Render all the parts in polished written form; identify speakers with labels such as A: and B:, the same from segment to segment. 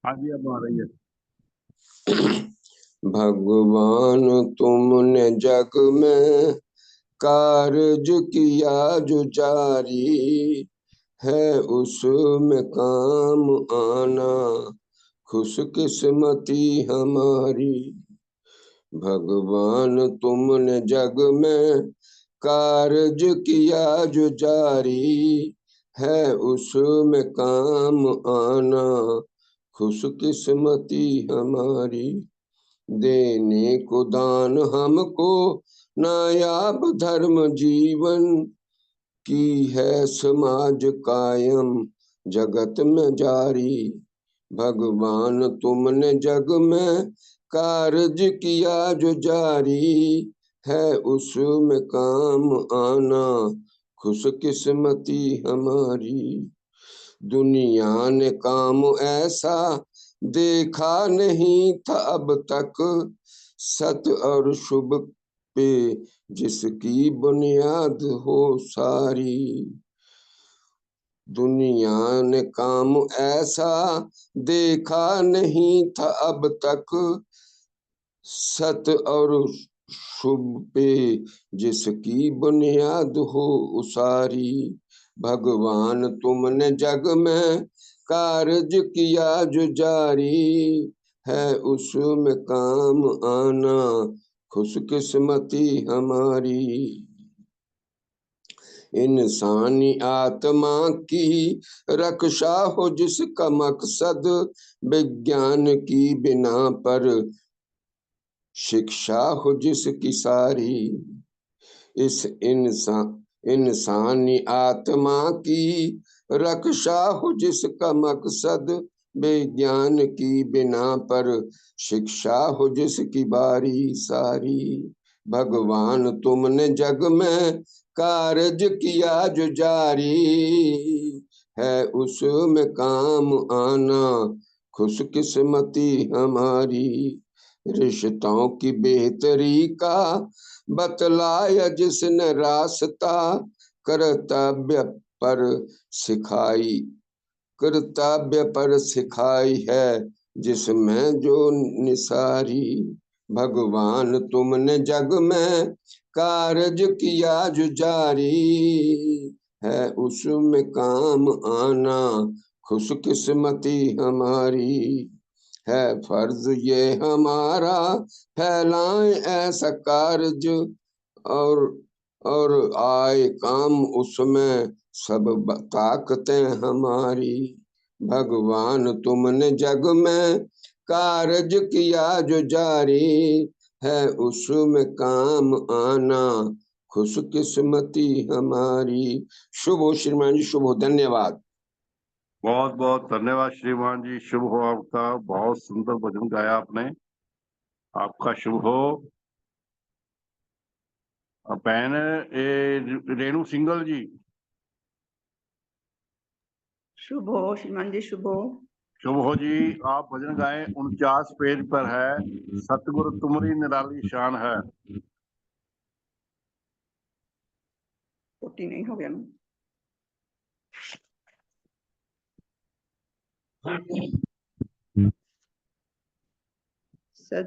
A: हाँ जी, अब आ रही है।
B: भगवान तुमने जग में कार्य किया जो जारी है, उसमें काम आना खुशकिस्मती हमारी। भगवान तुमने जग में कार्य किया जो जारी है, उसमें काम आना खुशकिस्मती हमारी। देने को दान हमको नायाब धर्म जीवन की है, समाज कायम जगत में जारी। भगवान तुमने जग में कार्य किया जो जारी है, उसमें काम आना खुशकिस्मती हमारी। दुनिया ने काम ऐसा देखा नहीं था अब तक, सत और शुभ पे जिसकी बुनियाद हो सारी। दुनिया ने काम ऐसा देखा नहीं था अब तक, सत और शुभ पे जिसकी बुनियाद हो उसारी। भगवान तुमने जग में कार्य किया जो जारी है, उसमें काम आना खुशकिस्मती हमारी। इंसानी आत्मा की रक्षा हो जिसका मकसद, विज्ञान की बिना पर शिक्षा हो जिसकी सारी। इस इंसानी आत्मा की रक्षा हो जिसका मकसद, विज्ञान की बिना पर शिक्षा हो जिसकी बारी सारी। भगवान तुमने जग में कार्य किया जो जारी है, उसमें काम आना खुशकिस्मती हमारी। रिश्तों की बेहतरी का बतलाया जिसने रास्ता, कर्तव्य पर सिखाई कर्तव्य पर सिखाई है जिसमें जो निसारी। भगवान तुमने जग में कार्य किया जो जारी है, उसमें काम आना खुशकिस्मती हमारी। है फर्ज ये हमारा फैलाएं ऐसा कार्य, और और आए काम उसमें सब ताकतें हमारी। भगवान तुमने जग में कार्य किया जो जारी है, उसमें काम आना खुशकिस्मती हमारी। शुभ हो श्रीमान जी, शुभ हो। धन्यवाद।
A: बहुत बहुत धन्यवाद श्रीमान जी, शुभ हो आपका। बहुत सुंदर भजन गाया आपने, आपका शुभ हो। बहन रेणु सिंगल जी,
C: शुभ हो श्रीमान जी, शुभ हो।
A: शुभ हो जी। आप भजन गाए, 49 पेज पर है, सतगुरु तुम्हारी निराली शान है।
C: 49 हो गया ना।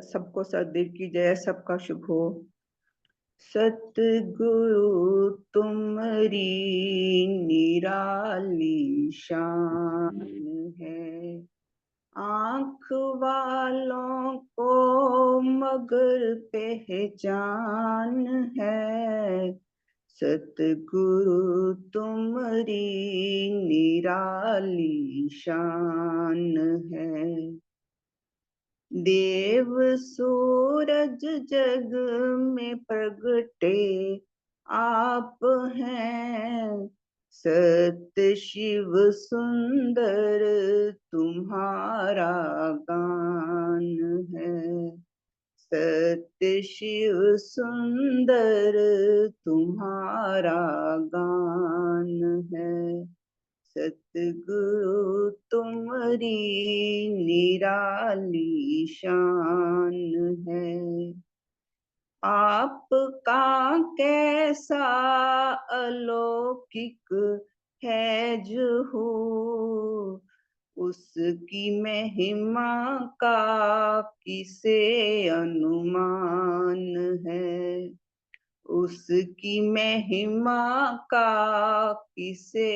C: सबको सतदेव की जय, सबका शुभ हो। सतगुरु तुम्हारी निराली शान है, आँख वालों को मगर पहचान है। सतगुरु तुम्हारी निराली शान है, देव सूरज जग में प्रगटे आप हैं। सत्य शिव सुंदर तुम्हारा गान है, सत्य शिव सुंदर तुम्हारा गान है। सतगुरु तुम्हारी निराली शान है, आपका कैसा अलौकिक है जो हो, उसकी महिमा का किसे अनुमान है, उसकी महिमा का किसे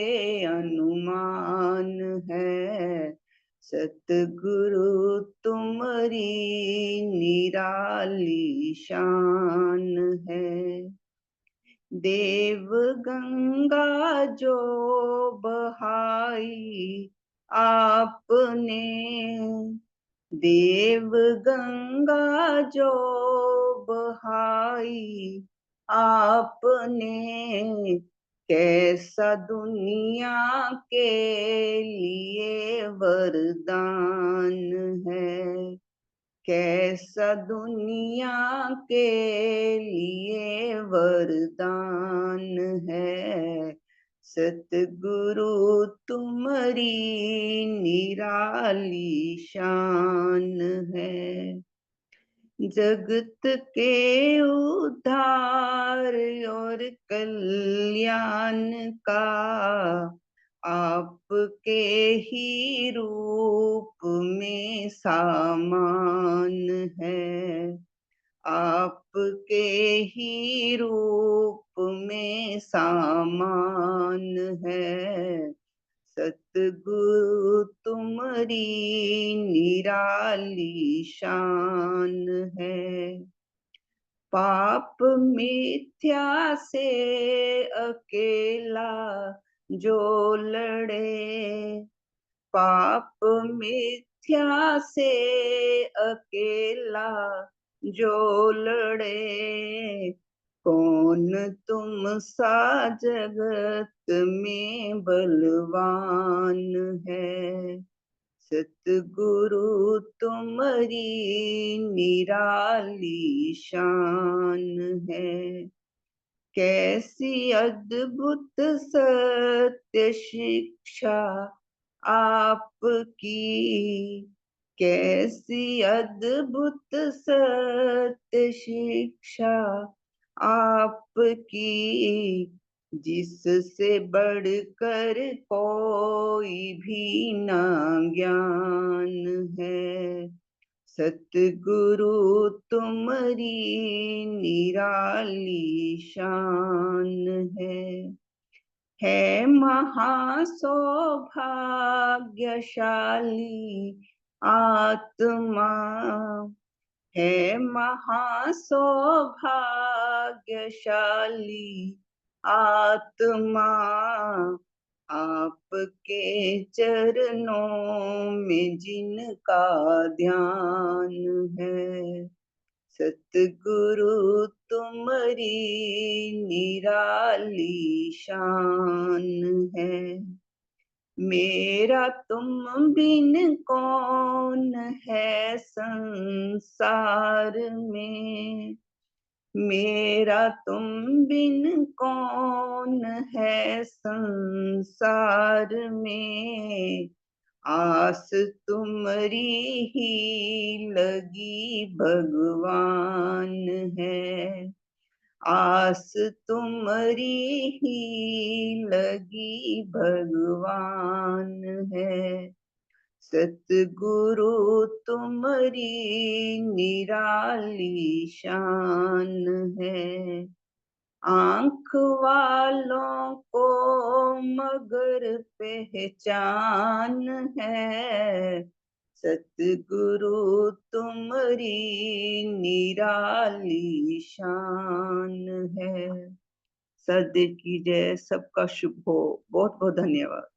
C: अनुमान है। सतगुरु तुम्हारी निराली शान है। देव गंगा जो बहाई आपने, देव गंगा जो बहाई आपने, कैसा दुनिया के लिए वरदान है, कैसा दुनिया के लिए वरदान है। सतगुरु तुम्हारी निराली शान है। जगत के उद्धार और कल्याण का आपके ही रूप में सामान है, आपके ही रूप में सामान है। सतगुरु तुम्हारी निराली शान है। पाप मिथ्या से अकेला जो लड़े, पाप मिथ्या से अकेला जो लड़े, कौन तुम सा जगत में बलवान है। सतगुरु तुम्हारी निराली शान है। कैसी अद्भुत सत्य शिक्षा आपकी, कैसी अद्भुत सत्य शिक्षा आपकी, जिससे बढ़कर कोई भी ना ज्ञान है। सतगुरु तुम्हारी निराली शान है महासौभाग्यशाली आत्मा, है महासौभाग्यशाली आत्मा, आपके चरणों में जिनका ध्यान है। सतगुरु तुम्हारी निराली शान है। मेरा तुम बिन कौन है संसार में, मेरा तुम बिन कौन है संसार में, आस तुम्हारी ही लगी भगवान है, आस तुम्हारी ही लगी भगवान है। सतगुरु तुम्हारी निराली शान है। आंख वालों को मगर पहचान है, सतगुरु तुम्हारी निराली शान है। सतगुरु की जय। सबका शुभ हो। बहुत बहुत धन्यवाद।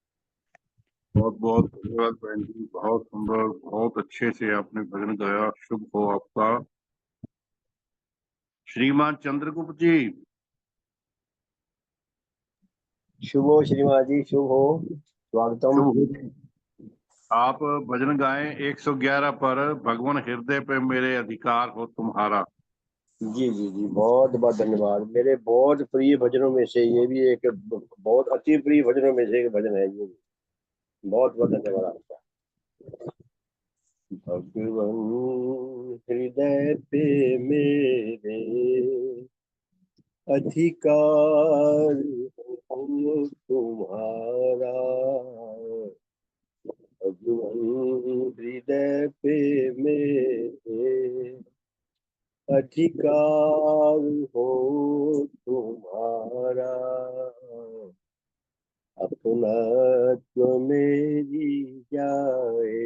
A: बहुत बहुत धन्यवाद बहन जी, बहुत सुंदर, बहुत अच्छे से आपने भजन गाया। शुभ हो आपका। श्रीमान चंद्रगुप्त जी।
D: शुभ हो श्रीमान जी, शुभ हो, स्वागतम।
A: शुभ हो। आप भजन गाएं 111 पर, भगवान हृदय पे मेरे अधिकार हो तुम्हारा।
D: जी जी जी, बहुत बहुत धन्यवाद। मेरे बहुत प्रिय भजनों में से ये भी एक, बहुत अति प्रिय भजनों में से एक भजन है ये। बहुत बहुत धन्यवाद आपका। भगवान हृदय पे मेरे अधिकार हो तुम्हारा, भगवान हृदय पे मेरे अधिकार हो तुम्हारा, अपनत्व मेरी जाए,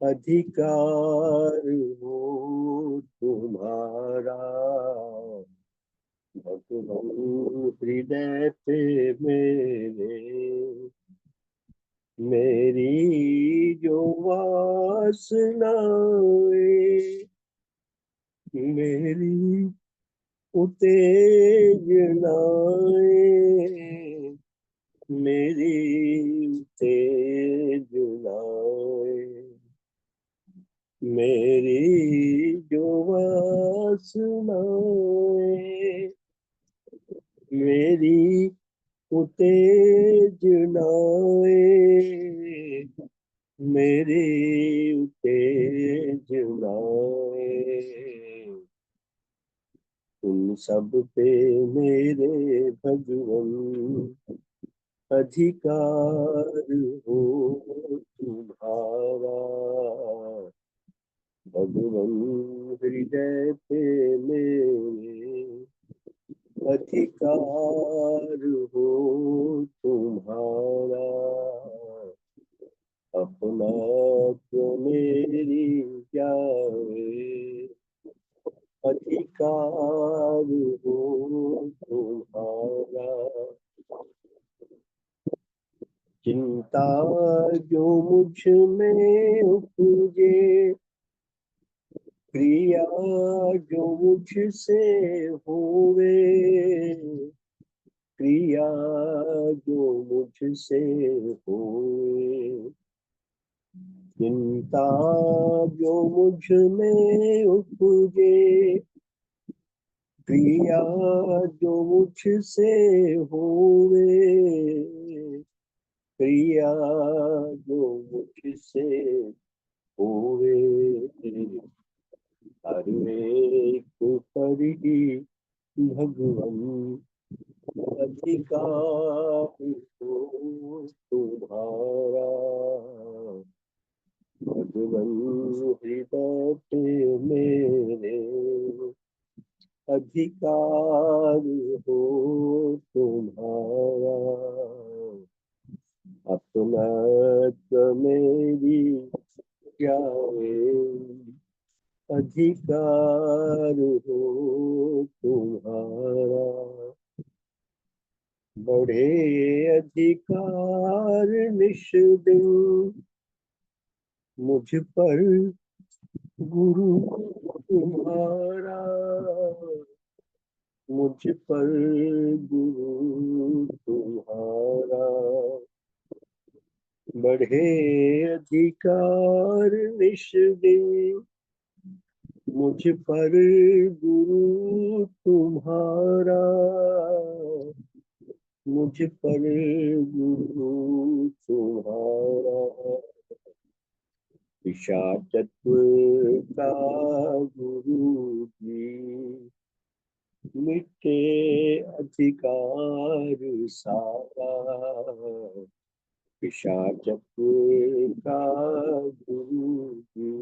D: अधिकार हो तुम्हारा। भगवान हृदय पे मेरी जो वासनाएं, मेरी उत्तेजनाएं, मेरी उत्तेजनाएं, मेरी जो वासनाएं, मेरी उत्तेजनाएं, मेरी उत्तेजनाएं, उन सब पे मेरे भगवन अधिकार हो तुम्हारा। भगवन हृदय पे मेरे अधिकार हो तुम्हारा, अपना तो मेरी जाए, अधिकार हो तुम्हारा। चिंता जो मुझ में उपजे, क्रिया जो मुझसे होवे, क्रिया जो मुझसे होवे, चिंता जो मुझ में उपजे, क्रिया जो मुझसे होवे, क्रिया जो मुझसे होवे, हर एक पर ही भगवन अधिकार हो तुम्हारा। भगवन हृदय पे मेरे अधिकार हो तुम्हारा, अपना मेरी जाए, अधिकार हो तुम्हारा। बड़े अधिकार निश दिन मुझ पर गुरु तुम्हारा, मुझ पर गुरु तुम्हारा। बढ़े अधिकार निश दिन मुझ पर गुरु तुम्हारा, मुझ पर गुरु तुम्हारा। पिशाचत्व का गुरु जी मिटे अधिकार सारा, पिशाचत्व का गुरु जी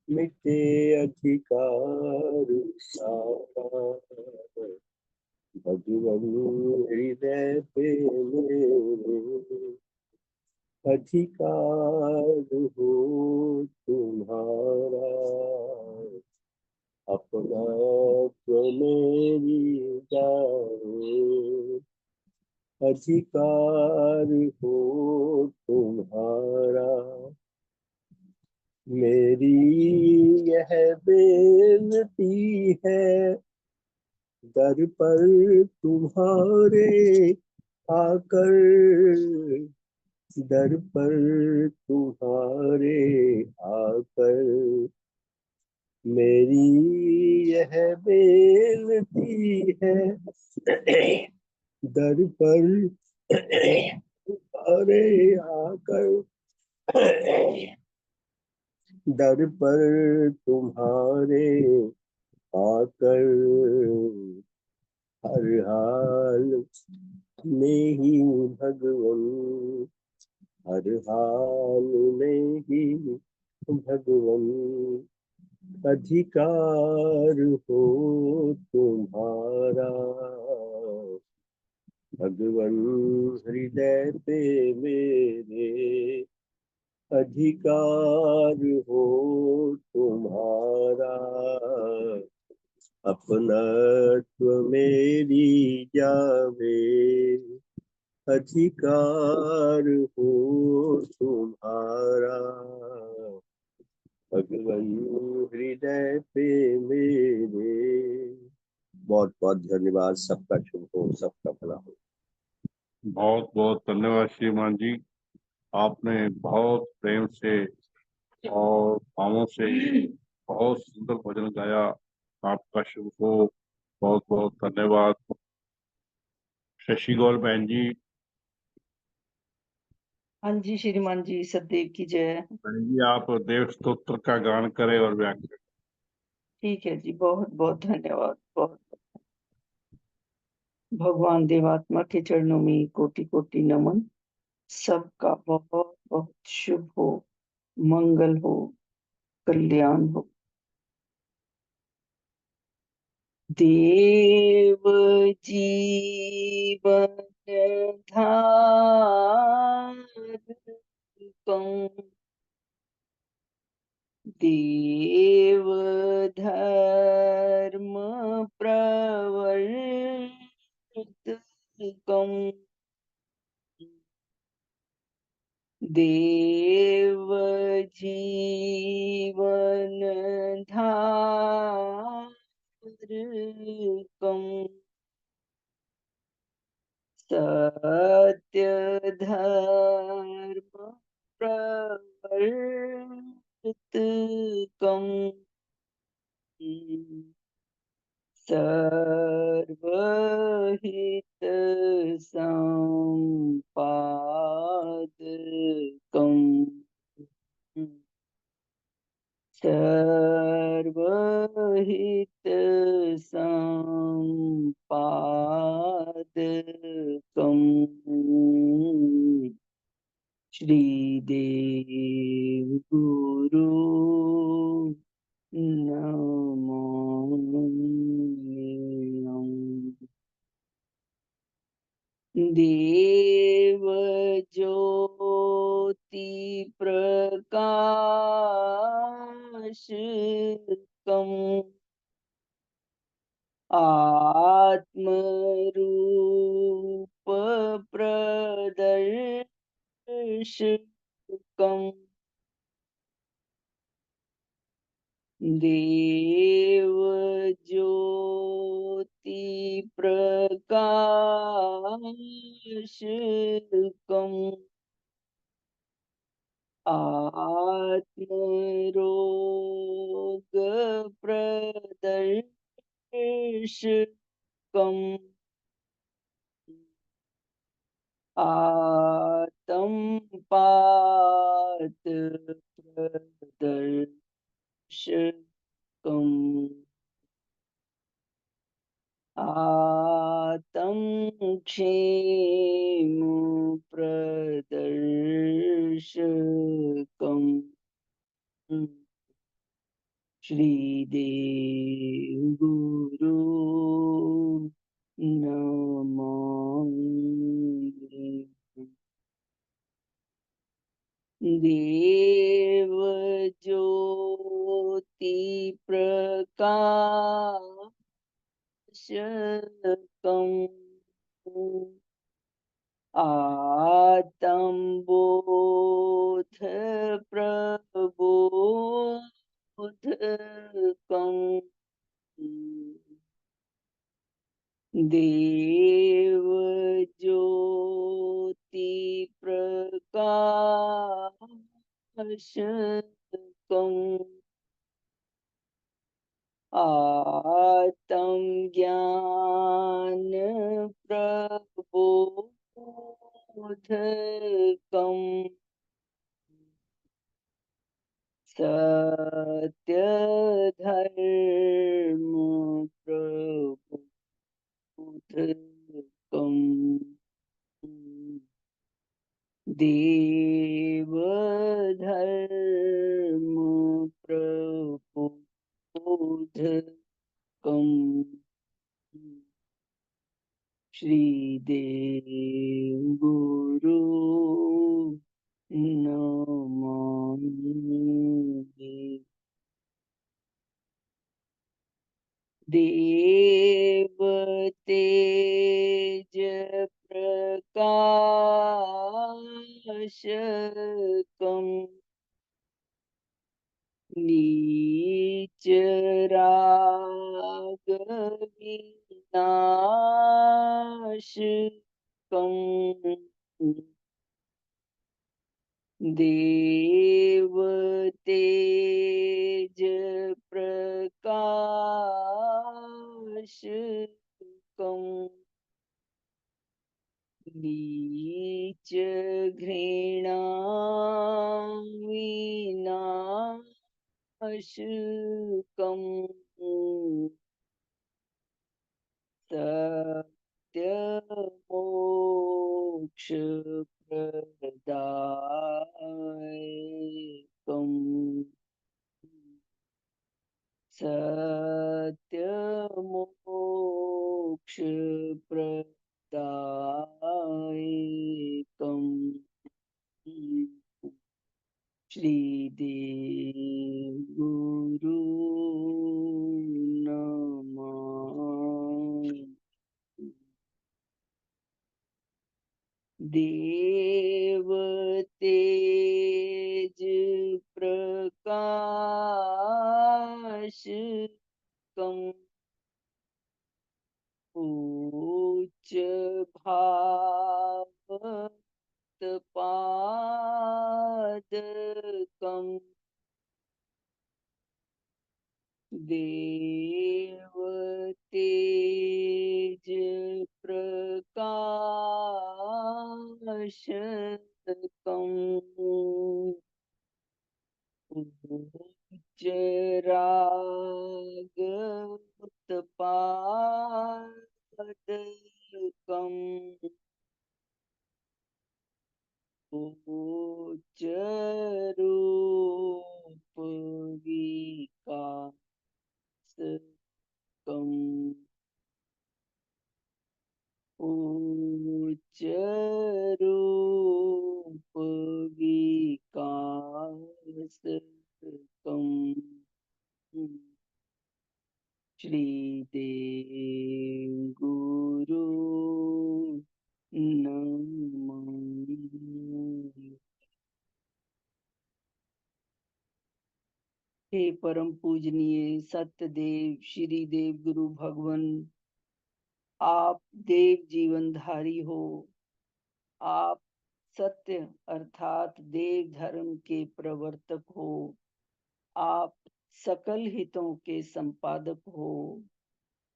D: मिटे अधिकार सारा। भगवन हृदय पे मेरे अधिकार हो तुम्हारा, अपना तो मेरी जाए, अधिकार हो तुम्हारा। मेरी यह बेनती है दर पर तुम्हारे आकर, दर पर तुम्हारे आकर। मेरी यह बेनती है दर पर तुम्हारे आकर, दर पर तुम्हारे आकर। हर हाल में ही भगवन हर हाल में ही भगवन अधिकार हो तुम्हारा। भगवन हृदय पे मेरे अधिकार हो तुम्हारा। अपनत्व मेरी जावे अधिकार हो तुम्हारा। भगवन हृदय पे मेरे। बहुत बहुत धन्यवाद। सबका शुभ हो, सबका भला हो।
A: बहुत बहुत धन्यवाद श्रीमान जी। आपने बहुत प्रेम से और भावों से बहुत सुंदर भजन गाया। आपका शुभ हो। बहुत बहुत धन्यवाद। शशि गौर बहन जी।
C: हाँ जी श्रीमान जी, सदैव की जय।
A: बहन जी, आप देव स्तोत्र का गान करें और व्याख्या।
C: ठीक है जी, बहुत बहुत धन्यवाद। बहुत भगवान देवात्मा के चरणों में कोटि कोटि नमन। सबका बहुत बहुत शुभ हो, मंगल हो, कल्याण हो। देव जीवन धारकं देव धर्म प्रवर्तकं देव जीवन धारकं सत्य धर्म प्रवर्तकं सर्वहित सम्पादकं सर्वहित सम्पादकं श्रीदेव गुरु नमामि। देव ज्योति प्रकाशकं आत्मरूप प्रदर्शकं देव ज्योति प्रकाशकं आत्मरोग प्रदर्शकं आतंपात प्रदर्शकं आतंक्षेम प्रदर्शकं श्रीदेव गुरु नमामि। देव ज्योति प्रकाशकं आतंबोध प्रबोधकं देव ज्योति प्रकाशकं आत्म ज्ञान प्रबोधकं सत्य धर्म प्रबोधकं देव धर्म प्रबोधकम् श्रीदेव गुरु नमामि। देव तेज प्रकाशकम् नीच राग विनाशकम् देव तेज प्रकाशकम् नीच घृणा विनाशकम् सत्य मोक्ष प्रदायकम् सत्य मोक्ष प्रदायकम् श्रीदेव गुरु नमामि। देव तेज प्रकाशकम् उच्च भावतपादकम् देव तेज प्रकाशकम् उच्च राग उत्पादकम् उच्च रूप विकासकम् उच्च रूप विकासकम् श्रीदेव गुरु नमामि। हे परम पूजनीय सत्यदेव श्री देव गुरु भगवान, आप देव जीवनधारी हो। आप सत्य अर्थात देव धर्म के प्रवर्तक हो। आप सकल हितों के संपादक हो।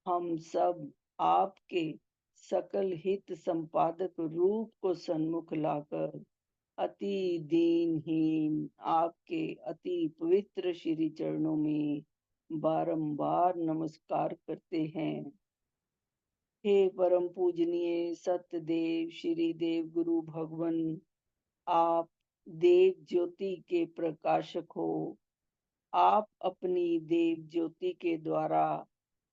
C: हम सब आपके सकल हित संपादक रूप को सन्मुख लाकर अति दीनहीन आपके अति पवित्र श्री चरणों में बारंबार नमस्कार करते हैं। हे परम पूजनीय सत्यदेव श्री देव गुरु भगवान, आप देव ज्योति के प्रकाशक हो। आप अपनी देव ज्योति के द्वारा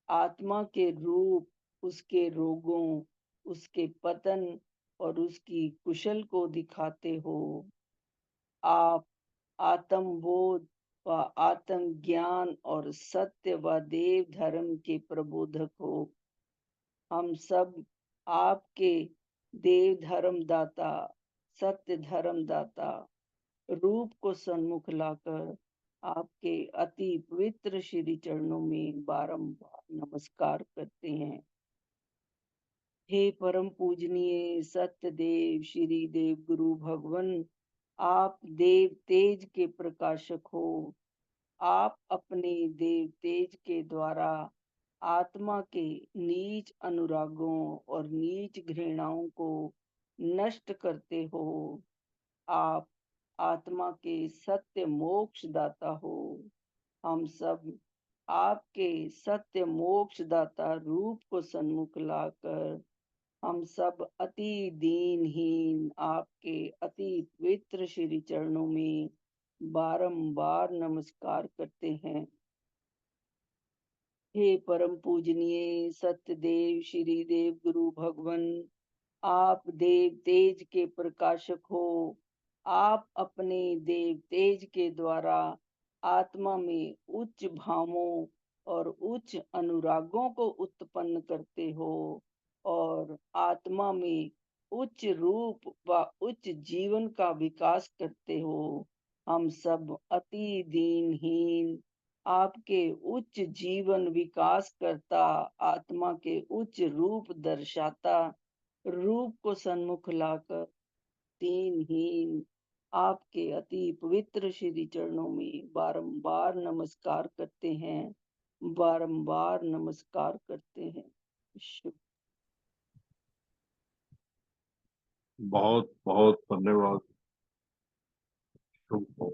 C: आत्मा के रूप, उसके रोगों, उसके पतन और उसकी कुशल को दिखाते हो। आप आत्मबोध व आत्म ज्ञान और सत्य व देव धर्म के प्रबोधक हो। हम सब आपके देव धर्म दाता, सत्य धर्म दाता रूप को सन्मुख लाकर आपके अति पवित्र श्री चरणों में बारंबार नमस्कार करते हैं। हे परम पूजनीय सत्यदेव श्री देव गुरु भगवान, आप देव तेज के प्रकाशक हो। आप अपने देव तेज के द्वारा आत्मा के नीच अनुरागों और नीच घृणाओं को नष्ट करते हो। आप आत्मा के सत्य मोक्ष दाता हो। हम सब आपके सत्य मोक्ष दाता रूप को सन्मुख लाकर हम सब अति दीनहीन आपके अति पवित्र श्री चरणों में बारंबार नमस्कार करते हैं। हे परम पूजनीय सत्यदेव श्री देव गुरु भगवन, आप देव तेज के प्रकाशक हो। आप अपने देव तेज के द्वारा आत्मा में उच्च भावों और उच्च अनुरागों को उत्पन्न करते हो और आत्मा में उच्च रूप व उच्च जीवन का विकास करते हो। हम सब अति दीनहीन आपके उच्च जीवन विकास करता आत्मा के उच्च रूप दर्शाता रूप को सन्मुख लाकर दीनहीन आपके अति पवित्र श्री चरणों में बारंबार नमस्कार करते हैं, बारंबार नमस्कार करते हैं। शुभ
A: बहुत बहुत धन्यवाद। शुभ हो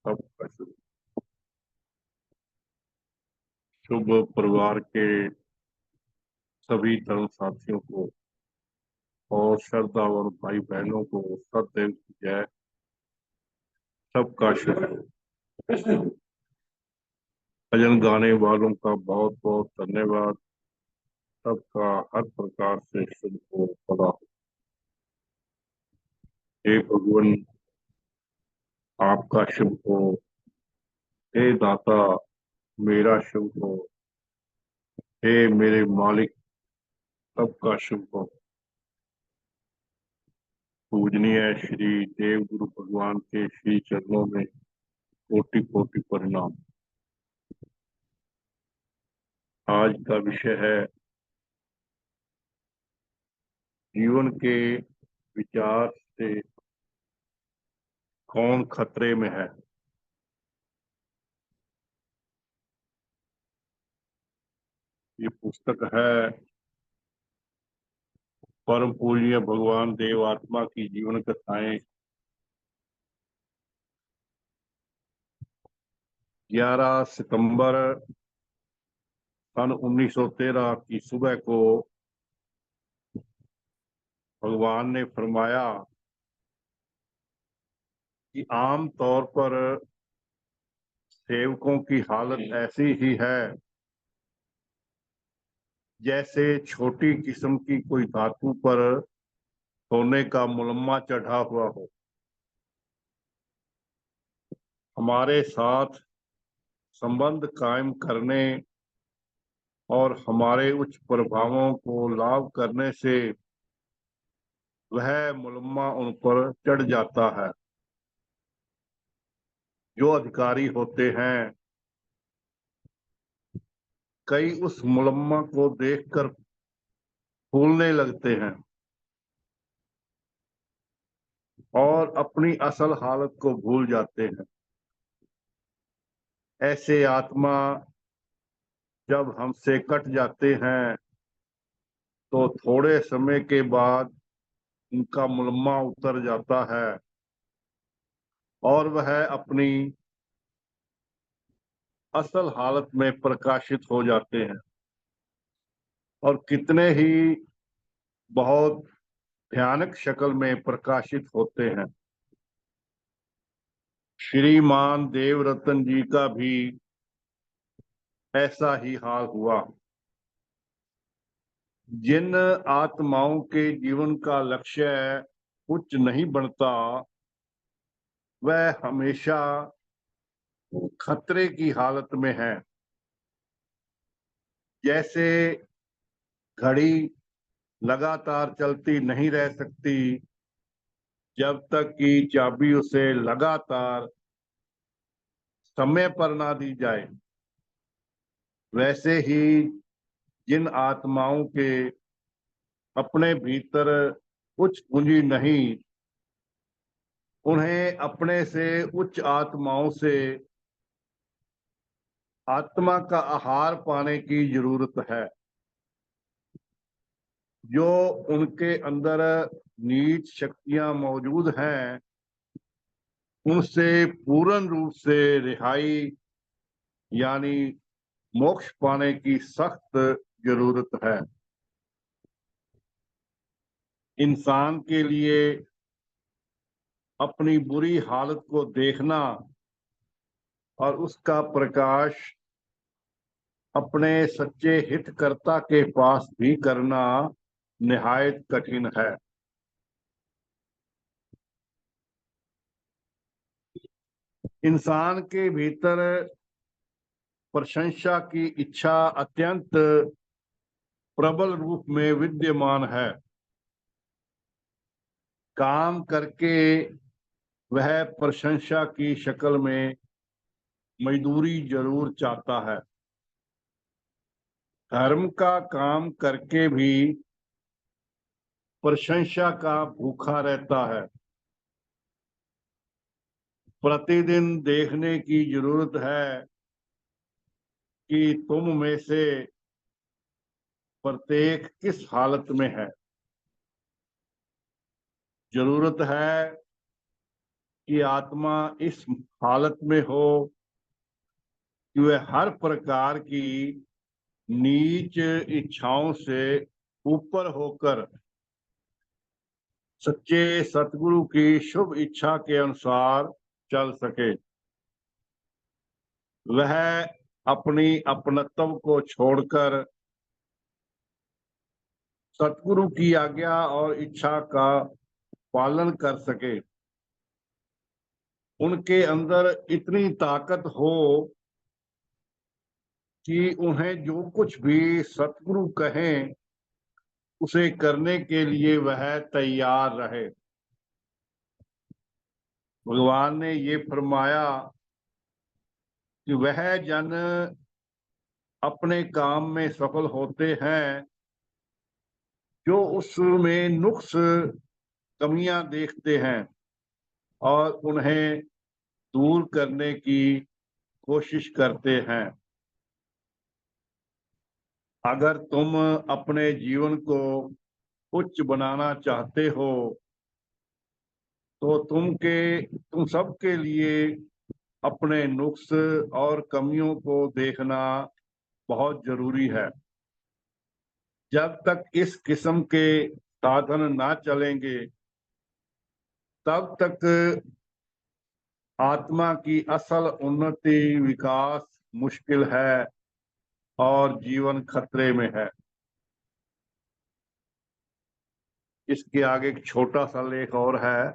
A: सबका शुभ। शुभ परिवार के सभी धर्म साथियों को और श्रद्धावान भाई बहनों को सदैव की जय। सबका शुभ हो। भजन गाने वालों का बहुत बहुत धन्यवाद। सबका हर प्रकार से शुभ हो भला हो। हे भगवान आपका शुभ हो। हे दाता मेरा शुभ हो। हे मेरे मालिक सबका शुभ हो। पूजनीय श्री देव गुरु भगवान के श्री चरणों में कोटि कोटि प्रणाम। आज का विषय है जीवन के विचार से कौन खतरे में है। ये पुस्तक है परम पूज्य भगवान देव आत्मा की जीवन कथाएं। 11 सितंबर सन 1913 की सुबह को भगवान ने फरमाया कि आम तौर पर सेवकों की हालत ऐसी ही है जैसे छोटी किस्म की कोई धातु पर सोने का मुलम्मा चढ़ा हुआ हो। हमारे साथ संबंध कायम करने और हमारे उच्च प्रभावों को लाभ करने से वह मुलम्मा उन पर चढ़ जाता है। जो अधिकारी होते हैं कई उस मुलम्मा को देखकर फूलने लगते हैं और अपनी असल हालत को भूल जाते हैं। ऐसे आत्मा जब हमसे कट जाते हैं तो थोड़े समय के बाद उनका मुलम्मा उतर जाता है और वह अपनी असल हालत में प्रकाशित हो जाते हैं और कितने ही बहुत भयानक शक्ल में प्रकाशित होते हैं। श्रीमान देवरतन जी का भी ऐसा ही हाल हुआ। जिन आत्माओं के जीवन का लक्ष्य उच्च नहीं बनता वह हमेशा खतरे की हालत में है। जैसे घड़ी लगातार चलती नहीं रह सकती जब तक कि चाबी उसे लगातार समय पर ना दी जाए, वैसे ही जिन आत्माओं के अपने भीतर उच्च पूंजी नहीं, उन्हें अपने से उच्च आत्माओं से आत्मा का आहार पाने की जरूरत है। जो उनके अंदर नीच शक्तियां मौजूद हैं उनसे पूर्ण रूप से रिहाई यानी मोक्ष पाने की सख्त जरूरत है। इंसान के लिए अपनी बुरी हालत को देखना और उसका प्रकाश अपने सच्चे हितकर्ता के पास भी करना निहायत कठिन है। इंसान के भीतर प्रशंसा की इच्छा अत्यंत प्रबल रूप में विद्यमान है। काम करके वह प्रशंसा की शक्ल में मजदूरी जरूर चाहता है। धर्म का काम करके भी प्रशंसा का भूखा रहता है। प्रतिदिन देखने की जरूरत है कि तुम में से प्रत्येक किस हालत में है। जरूरत है कि आत्मा इस हालत में हो कि वह हर प्रकार की नीच इच्छाओं से ऊपर होकर सच्चे सतगुरु की शुभ इच्छा के अनुसार चल सके। वह अपनी अपनत्व को छोड़कर सतगुरु की आज्ञा और इच्छा का पालन कर सके। उनके अंदर इतनी ताकत हो कि उन्हें जो कुछ भी सतगुरु कहें उसे करने के लिए वह तैयार रहे। भगवान ने ये फरमाया कि वह जन अपने काम में सफल होते हैं जो उसमें नुक्स कमियां देखते हैं और उन्हें दूर करने की कोशिश करते हैं। अगर तुम अपने जीवन को उच्च बनाना चाहते हो तो तुम सबके लिए अपने नुक्स और कमियों को देखना बहुत जरूरी है। जब तक इस किस्म के साधन ना चलेंगे तब तक आत्मा की असल उन्नति विकास मुश्किल है और जीवन खतरे में है। इसके आगे एक छोटा सा लेख और है।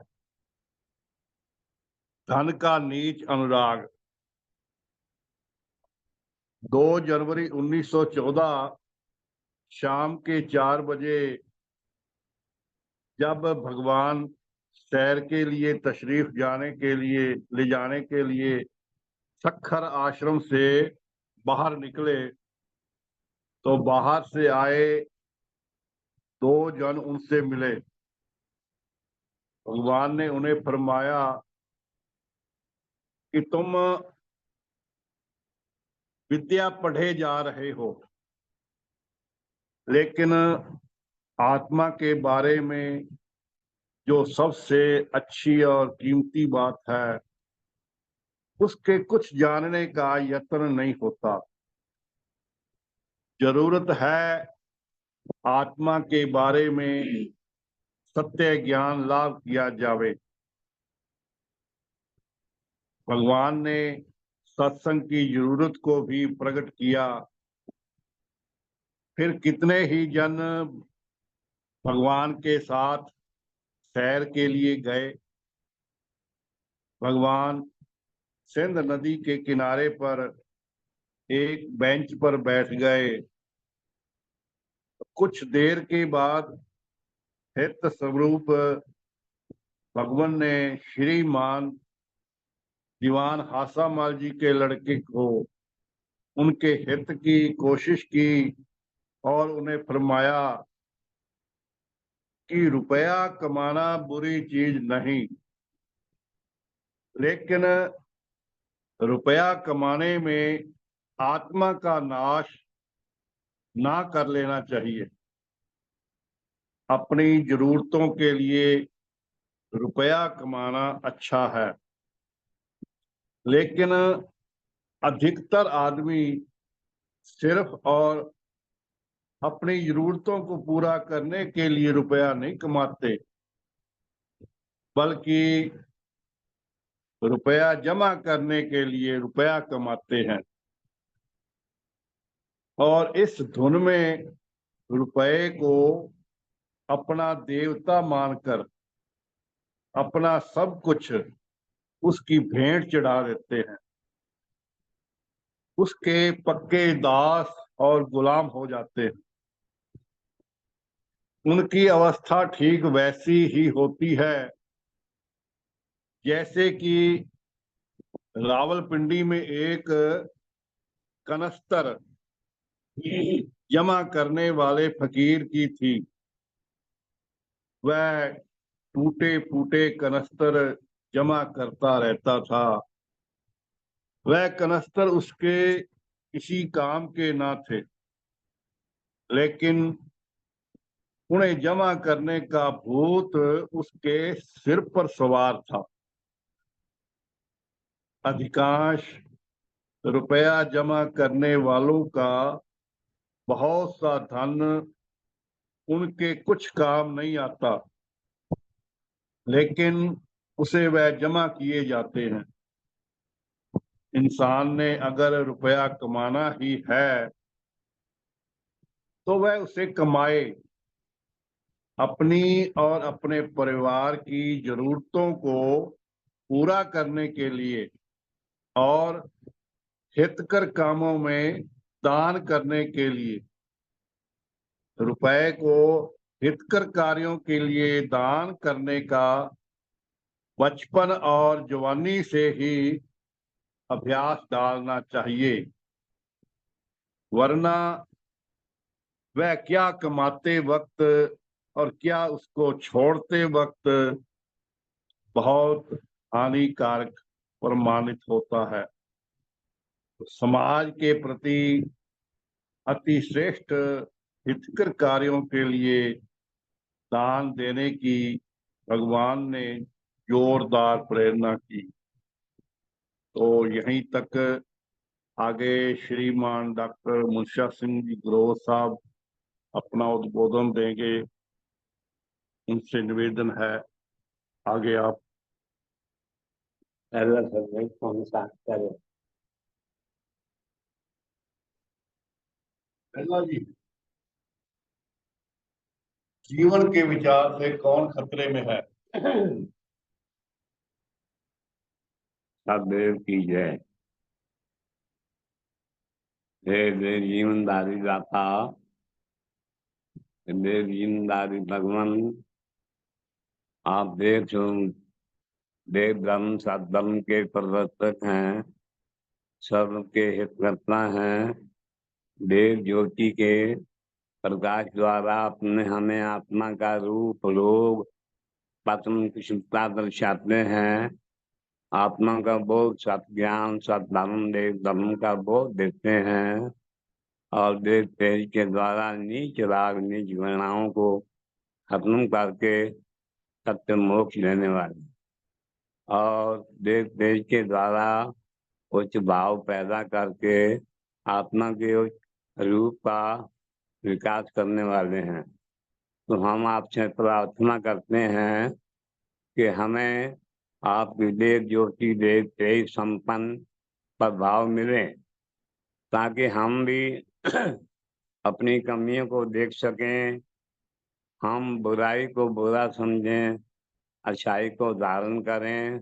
A: धन का नीच अनुराग। 2 जनवरी 1914 शाम के 4 बजे जब भगवान सैर के लिए तशरीफ ले जाने के लिए सखर आश्रम से बाहर निकले तो बाहर से आए 2 जन उनसे मिले। भगवान ने उन्हें फरमाया कि तुम विद्या पढ़े जा रहे हो लेकिन आत्मा के बारे में जो सबसे अच्छी और कीमती बात है उसके कुछ जानने का यत्न नहीं होता। जरूरत है आत्मा के बारे में सत्य ज्ञान लाभ किया जावे। भगवान ने सत्संग की जरूरत को भी प्रकट किया। फिर कितने ही जन भगवान के साथ सैर के लिए गए। भगवान सिंध नदी के किनारे पर एक बेंच पर बैठ गए। कुछ देर के बाद हित स्वरूप भगवान ने श्रीमान दीवान हासामाल जी के लड़के को उनके हित की कोशिश की और उन्हें फरमाया कि रुपया कमाना बुरी चीज नहीं, लेकिन रुपया कमाने में आत्मा का नाश ना कर लेना चाहिए। अपनी जरूरतों के लिए रुपया कमाना अच्छा है, लेकिन अधिकतर आदमी सिर्फ और अपनी जरूरतों को पूरा करने के लिए रुपया नहीं कमाते, बल्कि रुपया जमा करने के लिए रुपया कमाते हैं। और इस धुन में रुपये को अपना देवता मानकर अपना सब कुछ उसकी भेंट चढ़ा देते हैं, उसके पक्के दास और गुलाम हो जाते हैं। उनकी अवस्था ठीक वैसी ही होती है जैसे कि रावलपिंडी में एक कनस्तर जमा करने वाले फकीर की थी। वह टूटे फूटे कनस्तर जमा करता रहता था। वह कनस्तर उसके किसी काम के ना थे, लेकिन उन्हें जमा करने का भूत उसके सिर पर सवार था। अधिकांश रुपया जमा करने वालों का बहुत सा धन उनके कुछ काम नहीं आता, लेकिन उसे वह जमा किए जाते हैं। इंसान ने अगर रुपया कमाना ही है तो वह उसे कमाए, अपनी और अपने परिवार की जरूरतों को पूरा करने के लिए और हितकर कामों में दान करने के लिए। रुपए को हितकर कार्यों के लिए दान करने का बचपन और जवानी से ही अभ्यास डालना चाहिए, वरना वह क्या कमाते वक्त और क्या उसको छोड़ते वक्त बहुत हानिकारक प्रमाणित होता है। तो समाज के प्रति अति श्रेष्ठ हितकर कार्यों के लिए दान देने की भगवान ने जोरदार प्रेरणा की। तो यहीं तक आगे श्रीमान डॉक्टर मुंशिया सिंह जी ग्रोवर साहब अपना उद्बोधन देंगे। उनसे निवेदन है, आगे आप।
D: कौन सा करें?
A: पहला जी, जीवन के विचार से कौन खतरे में है?
E: सदैव की जय। देव देव जीवनदारी दाता, देव जीवनदारी भगवान, आप देव देव धर्म सद्धर्म के प्रवर्तक हैं, सबके हितकर्ता हैं। देव ज्योति के प्रकाश द्वारा अपने हमें आत्मा का रूप लोग पतन कुशलता दर्शाते हैं। आत्मा का बोध, सत ज्ञान, सत धर्म, देव धर्म का बोध देते हैं और देव तेज के द्वारा नीच राग नीच घृणाओं को खत्म करके सत्य मोक्ष देने वाले और देव तेज के द्वारा उच्च भाव पैदा करके आत्मा के उच्च रूप का विकास करने वाले हैं। तो हम आपसे प्रार्थना करते हैं कि हमें आपकी देव ज्योति देव तेज संपन्न प्रभाव मिले, ताकि हम भी अपनी कमियों को देख सकें, हम बुराई को बुरा समझें, अच्छाई को धारण करें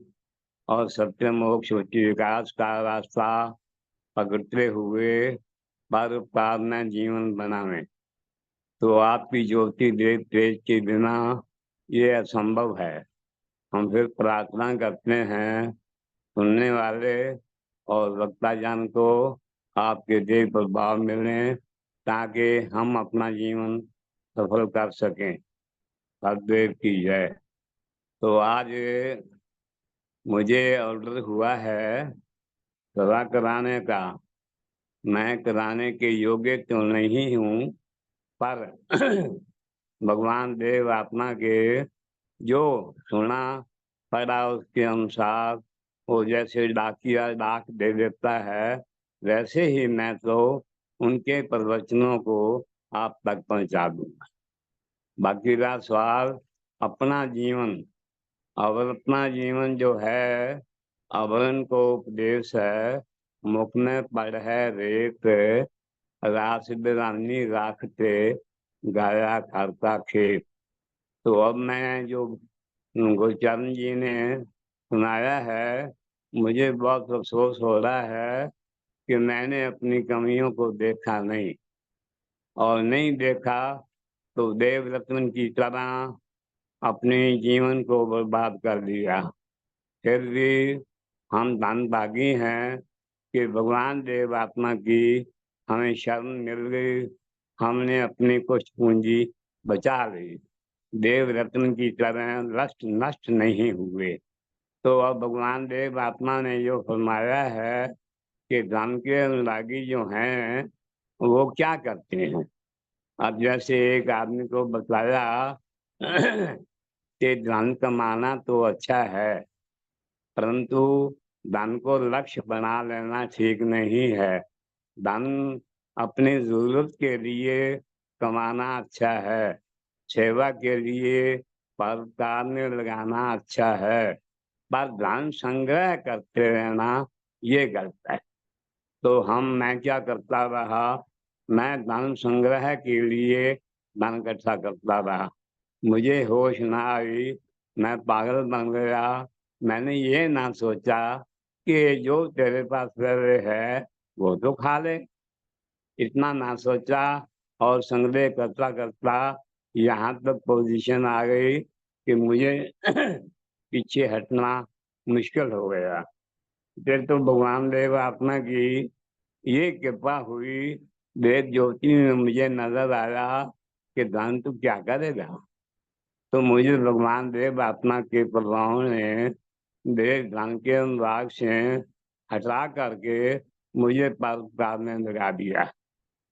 E: और सत्य मोक्ष उच्च विकास का रास्ता पकड़ते हुए परोपकार में जीवन बनावें। तो आपकी ज्योति देव तेज के बिना ये असंभव है। हम फिर प्रार्थना करते हैं सुनने वाले और वक्ता जन को आपके देव प्रभाव मिले, ताकि हम अपना जीवन सफल कर सकें। सददेव की जय। तो आज मुझे ऑर्डर हुआ है सभा कराने का। मैं कराने के योग्य तो नहीं हूँ, पर भगवान देव आत्मा के जो सुना पड़ा उसके अनुसार वो जैसे डाकिया डाक दे देता है, वैसे ही मैं तो उनके प्रवचनों को आप तक पहुंचा दूंगा। बाकी रहा सवाल अपना जीवन, और अपना जीवन जो है अवरण को उपदेश है, मुख में पड़ है रेत, रास बिरानी राखते गाया करता खेत। तो अब मैं जो गुरचरण जी ने सुनाया है, मुझे बहुत अफसोस हो रहा है कि मैंने अपनी कमियों को देखा नहीं, और नहीं देखा तो देव रत्न की तरह अपने जीवन को बर्बाद कर दिया। फिर भी हम धनभागी हैं कि भगवान देव आत्मा की हमें शरण मिल गई, हमने अपनी कुछ पूंजी बचा ली, देव रत्न की तरह नष्ट नष्ट नहीं हुए। तो अब भगवान देव आत्मा ने जो फरमाया है कि धन के अनुरागी जो हैं वो क्या करते हैं। अब जैसे एक आदमी को बताया कि धन कमाना तो अच्छा है, परंतु धन को लक्ष्य बना लेना ठीक नहीं है। धन अपनी जरूरत के लिए कमाना अच्छा है, सेवा के लिए परोपकार में लगाना अच्छा है, पर धन संग्रह करते रहना ये गलत है। तो मैं क्या करता रहा, मैं धन संग्रह के लिए धन इकट्ठा करता रहा, मुझे होश ना आई, मैं पागल बन गया। मैंने ये ना सोचा कि जो तेरे पास रहे है वो तो खा ले, इतना ना सोचा, और संग्रह करता करता यहाँ तक पोजीशन आ गई कि मुझे पीछे हटना मुश्किल हो गया। फिर तो भगवान देव आत्मा की ये कृपा हुई, वेद ज्योति में मुझे नजर आया कि धन तू क्या करेगा। तो मुझे भगवान देव आत्मा के प्रभाव ने देव धन के अनुराग से हटा करके मुझे परोपकार में लगा दिया।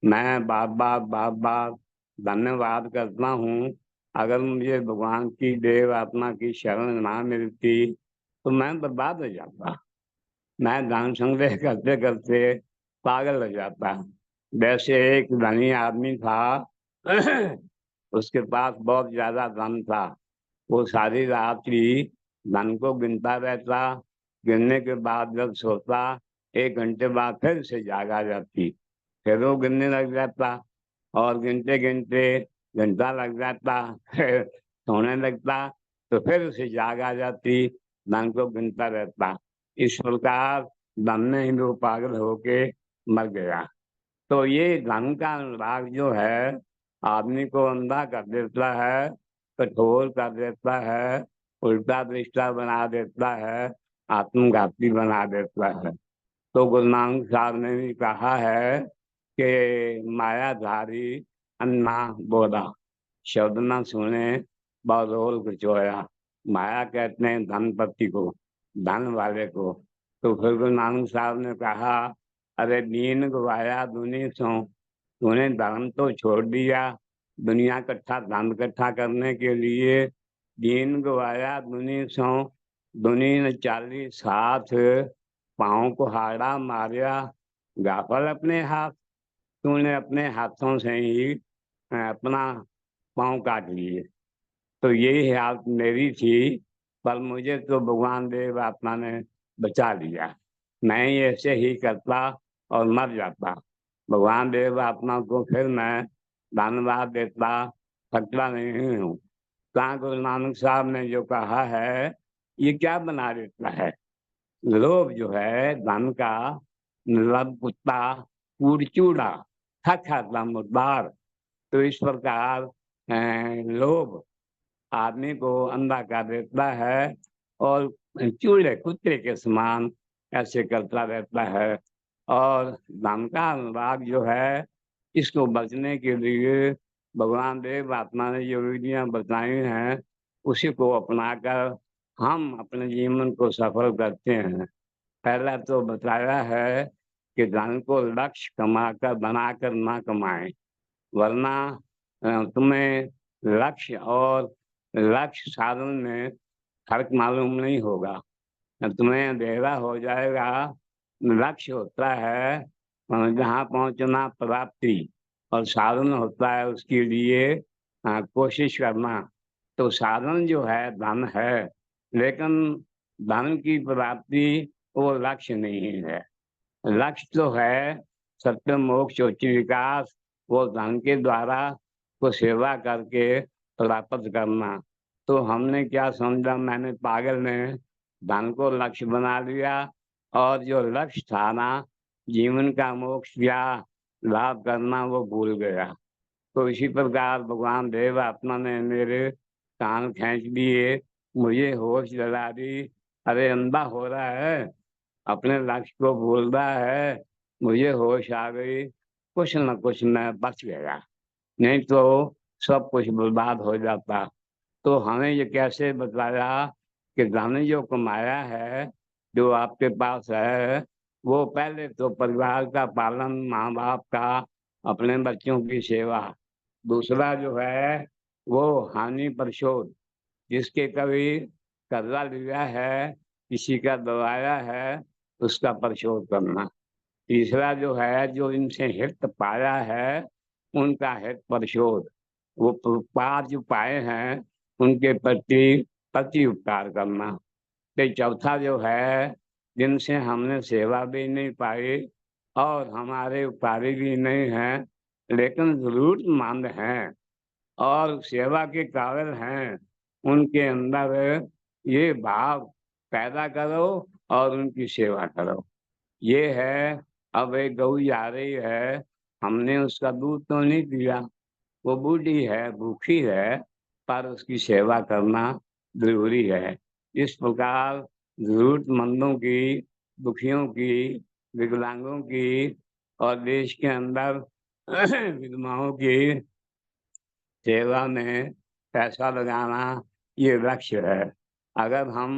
E: मैं बार बार धन्यवाद करता हूँ। अगर मुझे भगवान की देव आत्मा की शरण ना मिलती तो मैं बर्बाद हो जाता, मैं धन संग्रह करते करते पागल हो जाता। वैसे एक धनी आदमी था उसके पास बहुत ज्यादा धन था, वो सारी रात्रि धन को गिनता रहता, गिनने के बाद जब सोता 1 घंटे बाद फिर से जाग आ जाती, फिर वो गिनने लग जाता, और गिनते गिनते घंटा लग जाता, फिर सोने लगता, तो फिर उसे जाग आ जाती, धन को गिनता रहता। इस प्रकार धन में ही वो पागल होके मर गया। तो ये धन का अनुराग जो है आदमी को अंधा कर देता है, कठोर कर देता है, उल्टा दृष्टा बना देता है, आत्मघाती बना देता है। तो गुरु नानक साहब ने भी कहा है कि मायाधारी अन्ना बोला, शब्द न सुने बौरोल कचोया। माया कहते हैं धनपति को, धन वाले को। तो फिर गुरु नानक साहब ने कहा, अरे दीन गवाया दुनी सो, तूने धर्म तो छोड़ दिया दुनिया इकट्ठा धन इकट्ठा करने के लिए। दीन गवाया दुनी सो, दुनी ने 40 हाथ, पाँव को हाड़ा मारिया, गाफल अपने हाथ, तूने अपने हाथों से ही अपना पाँव काट लिए। तो यही हालत मेरी थी, पर मुझे तो भगवान देव आत्मा ने बचा लिया। मैं ही ऐसे ही करता और मर जाता। भगवान देव आत्मा को फिर मैं धन्यवाद देता, थकता नहीं हूँ। कहाँ गुरु नानक साहब ने जो कहा है ये क्या बना देता है। लोभ जो है धन का, लब कुत्ता कूड़चूड़ा थक खाता मुर्दार। तो इस प्रकार लोभ आदमी को अंधा कर देता है, और चूड़े कुत्ते के समान ऐसे करता रहता है। और धन का अनुराग जो है, इसको बचने के लिए भगवान देव आत्मा ने जो विधियां बताई हैं उसी को अपनाकर हम अपने जीवन को सफल करते हैं। पहला तो बताया है कि धन को लक्ष्य कमाकर बनाकर ना कमाएं, वरना तुम्हें लक्ष्य और लक्ष्य साधन में फर्क मालूम नहीं होगा, तुम्हें अंधेरा हो जाएगा। लक्ष्य होता है जहाँ पहुंचना प्राप्ति, और साधन होता है उसके लिए कोशिश करना। तो साधन जो है धन है, लेकिन धन की प्राप्ति वो लक्ष्य नहीं है। लक्ष्य तो है सत्य मोक्ष उच्च विकास, वो धन के द्वारा को सेवा करके प्राप्त करना। तो हमने क्या समझा, मैंने पागल ने धन को लक्ष्य बना लिया और जो लक्ष्य था ना जीवन का मोक्ष या लाभ करना वो भूल गया। तो इसी प्रकार भगवान देव आत्मा ने मेरे कान खींच दिए, मुझे होश दिला दी। अरे अंधा हो रहा है, अपने लक्ष्य को भूल रहा है, मुझे होश आ गई, कुछ न कुछ मैं बच गया, नहीं तो सब कुछ बर्बाद हो जाता। तो हमें ये कैसे बताया कि धन जो कमाया है, जो आपके पास है, वो पहले तो परिवार का पालन, माँ बाप का, अपने बच्चों की सेवा। दूसरा जो है वो हानि परिशोध, जिसके कभी कर्जा लिया है, किसी का दबाया है, उसका परिशोध करना। तीसरा जो है जो इनसे हित पाया है उनका हित परिशोध, वो पार जो पाए हैं उनके प्रति प्रति उपकार करना। तो चौथा जो है जिनसे हमने सेवा भी नहीं पाई और हमारे उपकारी भी नहीं है, लेकिन जरूरतमंद हैं और सेवा के काबिल हैं, उनके अंदर ये भाव पैदा करो और उनकी सेवा करो। ये है, अब एक गऊ जा रही है, हमने उसका दूध तो नहीं दिया, वो बूढ़ी है, भूखी है, पर उसकी सेवा करना जरूरी है। इस प्रकार जरूरतमंदों की, दुखियों की, विकलांगों की और देश के अंदर विधवाओं की सेवा में पैसा लगाना ये लक्ष्य है। अगर हम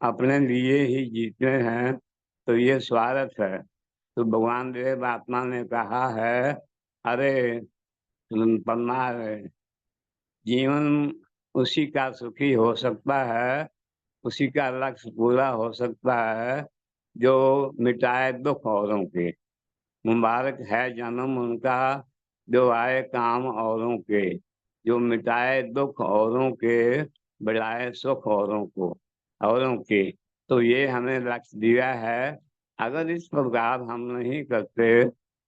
E: अपने लिए ही जीते हैं तो ये स्वार्थ है। तो भगवान देव आत्मा ने कहा है, अरे पन्ना है, जीवन उसी का सुखी हो सकता है, उसी का लक्ष्य पूरा हो सकता है जो मिटाए दुख औरों के। मुबारक है जन्म उनका जो आए काम औरों के, जो मिटाए दुख औरों के, बढ़ाए सुख औरों के। तो ये हमें लक्ष्य दिया है। अगर इस प्रकार हम नहीं करते,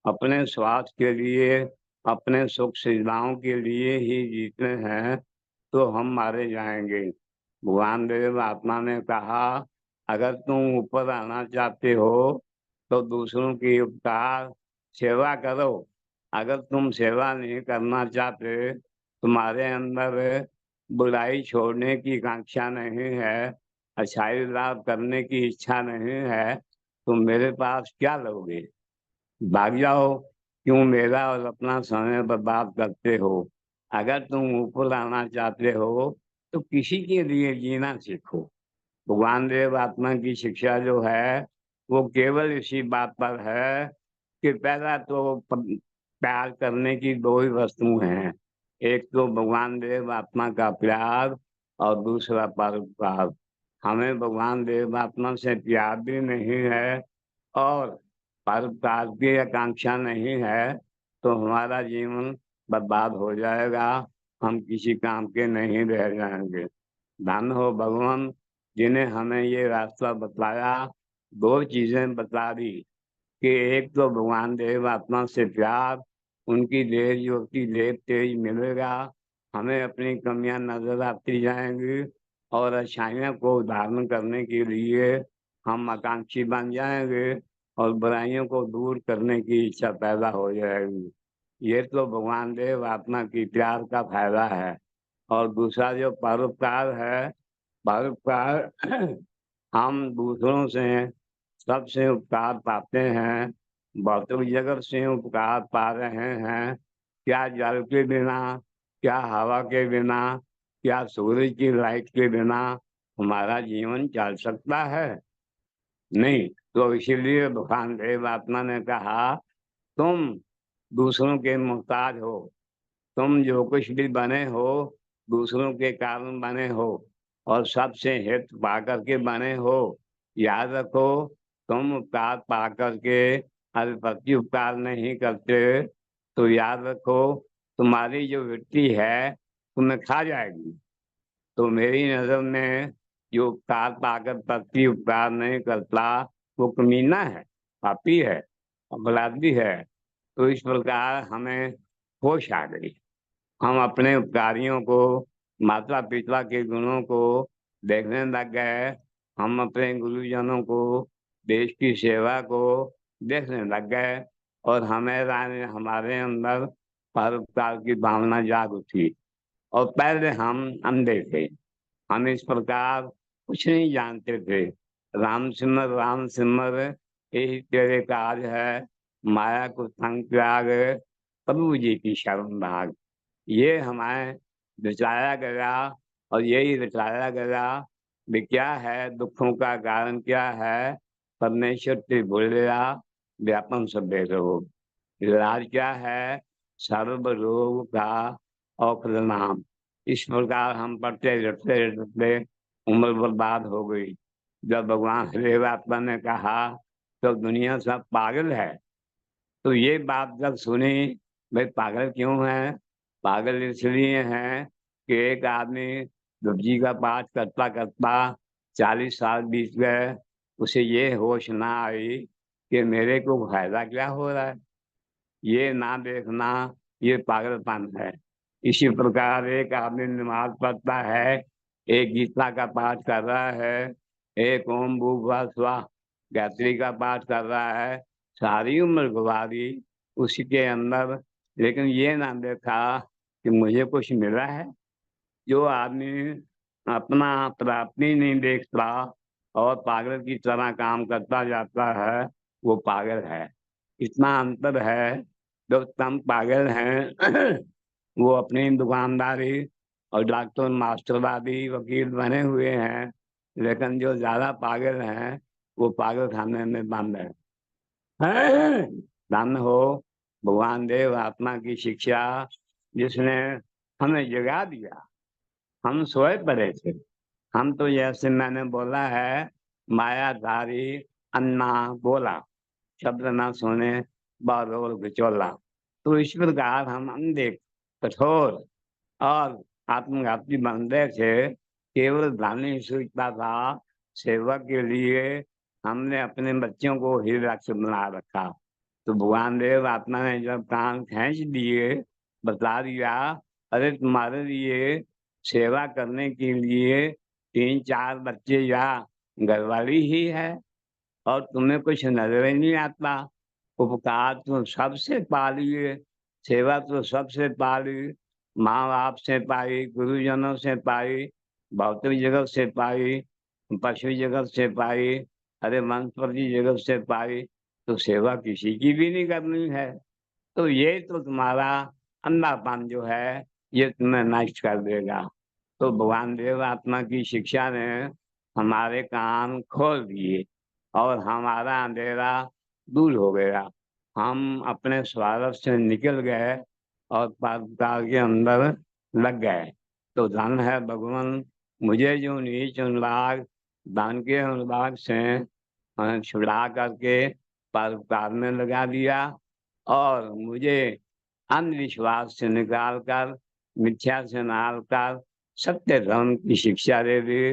E: अपने स्वार्थ के लिए, अपने सुख सुविधाओं के लिए ही जीते हैं, तो हम मारे जाएंगे। भगवान देव आत्मा ने कहा, अगर तुम ऊपर आना चाहते हो तो दूसरों की उपकार सेवा करो। अगर तुम सेवा नहीं करना चाहते, तुम्हारे अंदर बुराई छोड़ने की कांक्षा नहीं है, अच्छाई लाभ करने की इच्छा नहीं है, तुम मेरे पास क्या लोगे? भाग जाओ, क्यों मेरा और अपना समय बर्बाद करते हो? अगर तुम ऊपर आना चाहते हो तो किसी के लिए जीना सीखो। भगवान देव आत्मा की शिक्षा जो है वो केवल इसी बात पर है कि पहला तो प्यार करने की दो ही वस्तु हैं, एक तो भगवान देव आत्मा का प्यार और दूसरा परोपकार। हमें भगवान देव आत्मा से प्यार भी नहीं है और परोपकार की आकांक्षा नहीं है, तो हमारा जीवन बर्बाद हो जाएगा, हम किसी काम के नहीं रह जाएंगे। धन हो भगवान जिन्हें हमें ये रास्ता बतलाया, दो चीजें बता दी कि एक तो भगवान देव आत्मा से प्यार, उनकी देह ज्योति देव तेज मिलेगा, हमें अपनी कमियां नजर आती जाएंगी और अच्छाइयों को धारण करने के लिए हम आकांक्षी बन जाएंगे और बुराइयों को दूर करने की इच्छा पैदा हो जाएगी। ये तो भगवान देव आत्मा की प्यार का फायदा है। और दूसरा जो परोपकार है, परोपकार हम दूसरों से सबसे उपकार पाते हैं, भौतिक जगत से उपकार पा रहे हैं। क्या जल के बिना, क्या हवा के बिना, क्या सूरज की लाइट के बिना हमारा जीवन चल सकता है? नहीं। तो इसीलिए भगवान देव आत्मा ने कहा, तुम दूसरों के मोहताज हो, तुम जो कुछ भी बने हो दूसरों के कारण बने हो और सबसे हित पा करके बने हो। याद रखो, तुम उपकार पा करके हर प्रति उपकार नहीं करते, तो याद रखो तुम्हारी जो वृत्ति है तुम्हें खा जाएगी। तो मेरी नजर में जो उपकार पाकर प्रति उपकार नहीं करता वो कमीना है, पापी है, अपराधी है। तो इस प्रकार हमें होश आ गई। हम अपने उपकारियों को, माता पिता के गुणों को देखने लग गए। हम अपने गुरुजनों को, देश की सेवा को देखने लग गए और हमारे अंदर परोपकार की भावना जाग उठी। और पहले हम अंधे थे, हम इस प्रकार कुछ नहीं जानते थे। राम सिमर यही तेरे काज है, माया को संग त्याग, प्रभु जी की शरण भाग। ये हमें रचाया गया और यही रचाया गया भी क्या है, दुखों का कारण क्या है, परमेश्वर से भूल गया, व्यापन सब रोग। इलाज क्या है, सर्व रोग का औषध नाम। इस प्रकार हम पढ़ते रटते रटते उम्र बर्बाद हो गई। जब भगवान श्री ने कहा तो दुनिया सब पागल है, तो ये बात जब सुनी, भाई पागल क्यों है? पागल इसलिए हैं कि एक आदमी जप जी का पाठ करता करता 40 साल बीत गए, उसे ये होश ना आई कि मेरे को फायदा क्या हो रहा है। ये ना देखना ये पागलपन है। इसी प्रकार एक आदमी नमाज पढ़ता है, एक गीता का पाठ कर रहा है, एक ओम भूर्भुवः स्वः गायत्री का पाठ कर रहा है, सारी उम्र गुजारी उसी के अंदर, लेकिन ये ना देखा कि मुझे कुछ मिला है। जो आदमी अपना प्राप्ति नहीं देखता और पागल की तरह काम करता जाता है वो पागल है। इतना अंतर है। जो तम पागल हैं वो अपनी दुकानदारी और डॉक्टर मास्टरवादी वकील बने हुए हैं, लेकिन जो ज्यादा पागल हैं वो पागल खाने में बंद है। धन हो भगवान देव आत्मा की शिक्षा, जिसने हमें जगा दिया। हम सोए पड़े थे। हम तो जैसे मैंने बोला है, मायाधारी अन्ना बोला, शब्द ना सुने बादल बिचौला। तो इस प्रकार हम अंधे, कठोर और आत्मघाती बंदे थे। केवल धन ही सोचता था। सेवा के लिए हमने अपने बच्चों को ही लक्ष्य बना रखा। तो भगवान देव आत्मा ने जब कान खींच दिए, बता दिया, अरे तुम्हारे लिए सेवा करने के लिए 3-4 बच्चे या घरवाली ही है और तुम्हें कुछ नजर ही नहीं आता। उपकार तो सबसे पा लिए, सेवा तो सबसे पा ली, माँ बाप से पाई, गुरुजनों से पाई, भौतिक जगत से पाई, पशु जगत से पाई, अरे वनस्पति जगत से पाई, तो सेवा किसी की भी नहीं करनी है। तो ये तो तुम्हारा अंधापन जो है ये तुम्हें नष्ट कर देगा। तो भगवान देव आत्मा की शिक्षा ने हमारे कान खोल दिए और हमारा अंधेरा दूर हो गया। हम अपने स्वार्थ से निकल गए और परोपकार के अंदर लग गए। तो धन है भगवान, मुझे जो नीच अनुराग धन के अनुराग से छुड़ा करके परोपकार में लगा दिया और मुझे अंधविश्वास से निकाल कर, मिथ्या से निकाल कर सत्य धर्म की शिक्षा दे दी।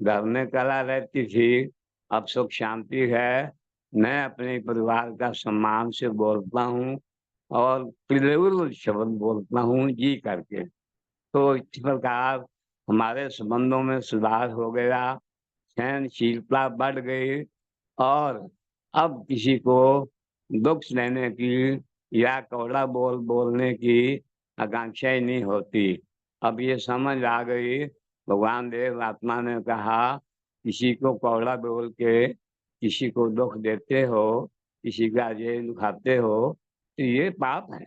E: घर में कला रहती थी, अब सुख शांति है। मैं अपने परिवार का सम्मान से बोलता हूँ और प्रिय शब्द बोलता हूँ जी करके। तो इस प्रकार हमारे संबंधों में सुधार हो गया, सहनशीलता बढ़ गई और अब किसी को दुख देने की या कौड़ा बोलने की आकांक्षा ही नहीं होती। अब ये समझ आ गई। भगवान देव आत्मा ने कहा किसी को कौड़ा बोल के किसी को दुख देते हो, किसी का जेल दुखाते हो, तो ये पाप है।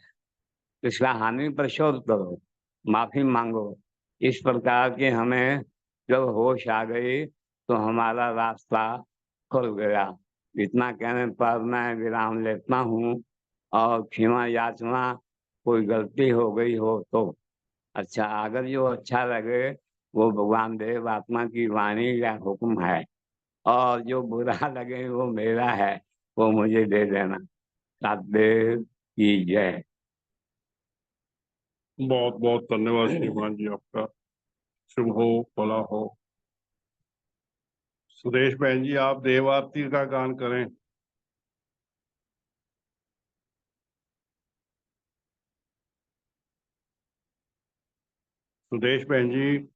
E: इसका हानि प्रशोध करो, माफी मांगो। इस प्रकार के हमें जब होश आ गई तो हमारा रास्ता खुल गया। इतना कहने पर मैं विराम लेता हूँ और क्षमा याचना कोई गलती हो गई हो तो। अच्छा, अगर जो अच्छा लगे वो भगवान देव आत्मा की वाणी या हुक्म है और जो बुरा लगे वो मेरा है, वो मुझे दे देना। सतदेव की जय।
A: बहुत बहुत धन्यवाद श्रीमान जी, आपका शुभ हो, भला हो। सुरेश बहन जी, आप देव आरती का गान करें। सुदेश बहन जी,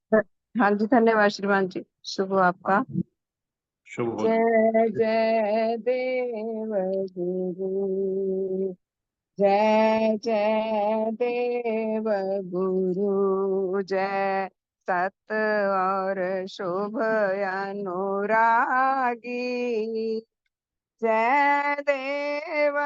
F: हाँ जी, धन्यवाद श्रीमान जी, शुभ हो आपका।
A: शुभ हो।
F: जय जय देव गुरु, जय जय देव गुरु, जय सत और शुभ अनुरागी, जय देव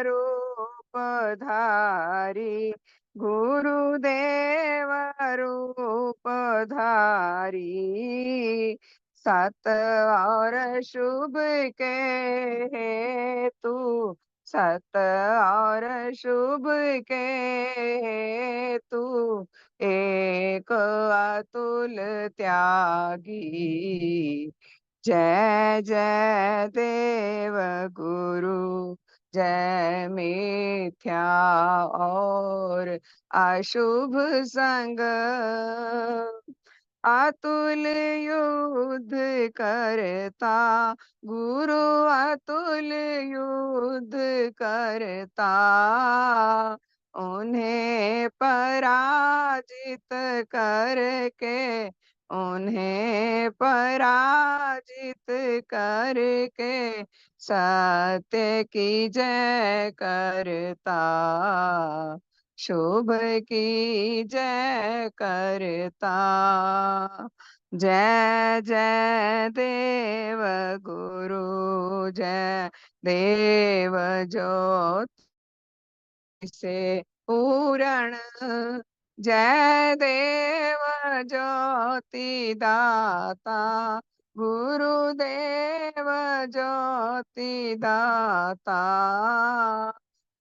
F: रूप धारी, गुरुदेव रूप धारी, सत और शुभ के हेतु, सत और शुभ के हेतु, एक अतुल त्यागी, जय जय देव गुरु, जय मिथ्या और अशुभ संग, अतुल युद्ध करता, गुरु अतुल युद्ध करता, उन्हें पराजित करके, उन्हें पराजित करके, सत्य की जय करता, शुभ की जय करता, जय जय देव गुरु, जय देव ज्योति से पूरण, जय देव ज्योति दाता, गुरुदेव ज्योति दाता,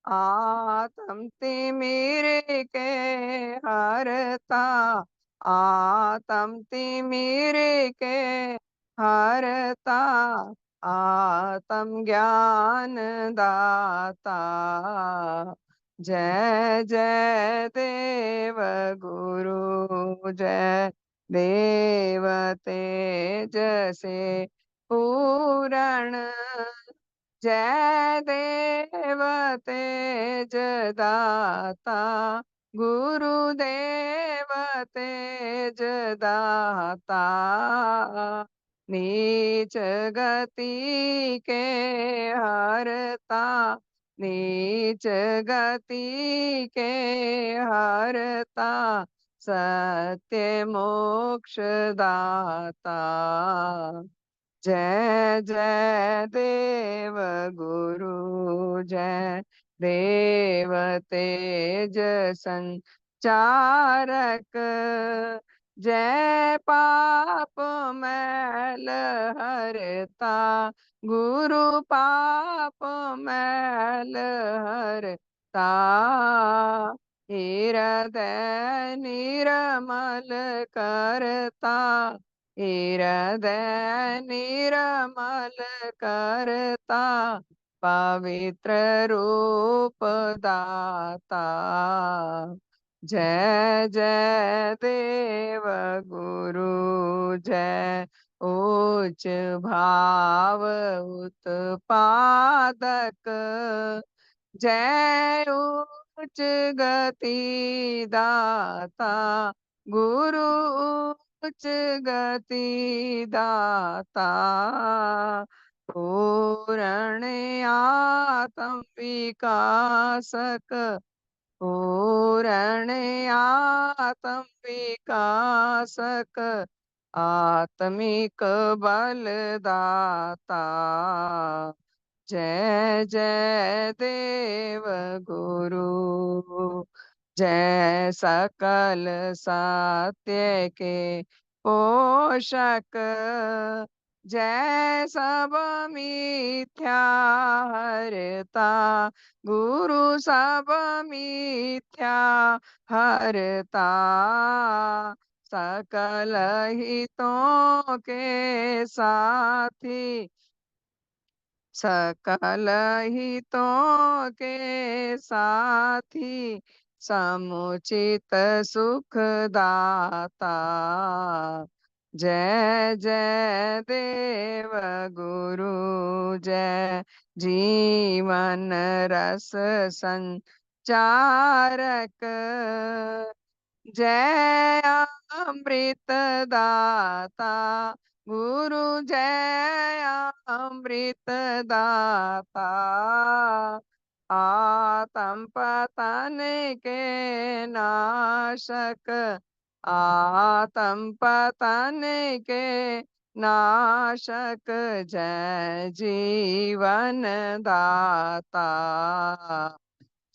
F: आत्म तिमिर के हरता, आत्म तिमिर के हरता, आत्म ज्ञान दाता, जय जय देव गुरु, जय देव तेज से पूरण, जय देव तेज दाता, गुरुदेव तेज दाता, नीच गति के हरता, नीच गति के हरता, सत्य मोक्ष दाता, जय जय देव गुरु, जय देव तेज संचारक, जय पाप मैल हरता, गुरु पाप मैल हरता, हृदय निर्मल करता, हृदय निर्मल करता, पवित्र रूप दाता, जय जय देव गुरु, जय उच्च भाव उत्पादक, जय उच्च गति दाता, गुरु उच्च गति दाता, पूर्ण आत्म विकासक, पूर्ण आत्म विकासक, आत्मिक बल दाता, जय जय देव गुरु, जय सकल सत्य के पोषक, जय सब मिथ्या हरता, गुरु सब मिथ्या हरता, सकल हितों के साथी, सकल हितों के साथी, समुचित सुख दाता। जय जय देव गुरु, जय जीवन रस संचारक। जय अमृत दाता गुरु, जय अमृत दाता। आतम पतन के नाशक, आतम पतन के नाशक। जय जीवन दाता।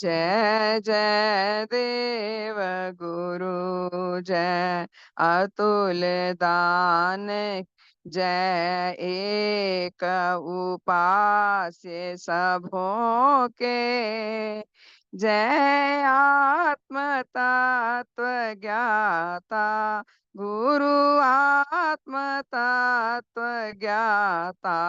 F: जय जय देव गुरु, जय अतुल दान। जय एक उपास्य सबों के। जय आत्म तत्व ज्ञाता गुरु, आत्म तत्व ज्ञाता।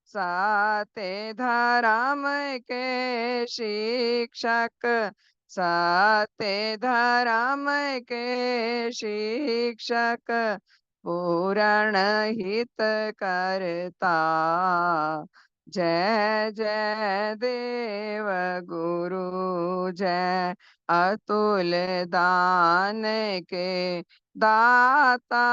F: सत्य धर्म के शिक्षक, सत्य धर्म के शिक्षक। पूर्ण हित करता। जय जय देव गुरु, जय अतुल दान के दाता।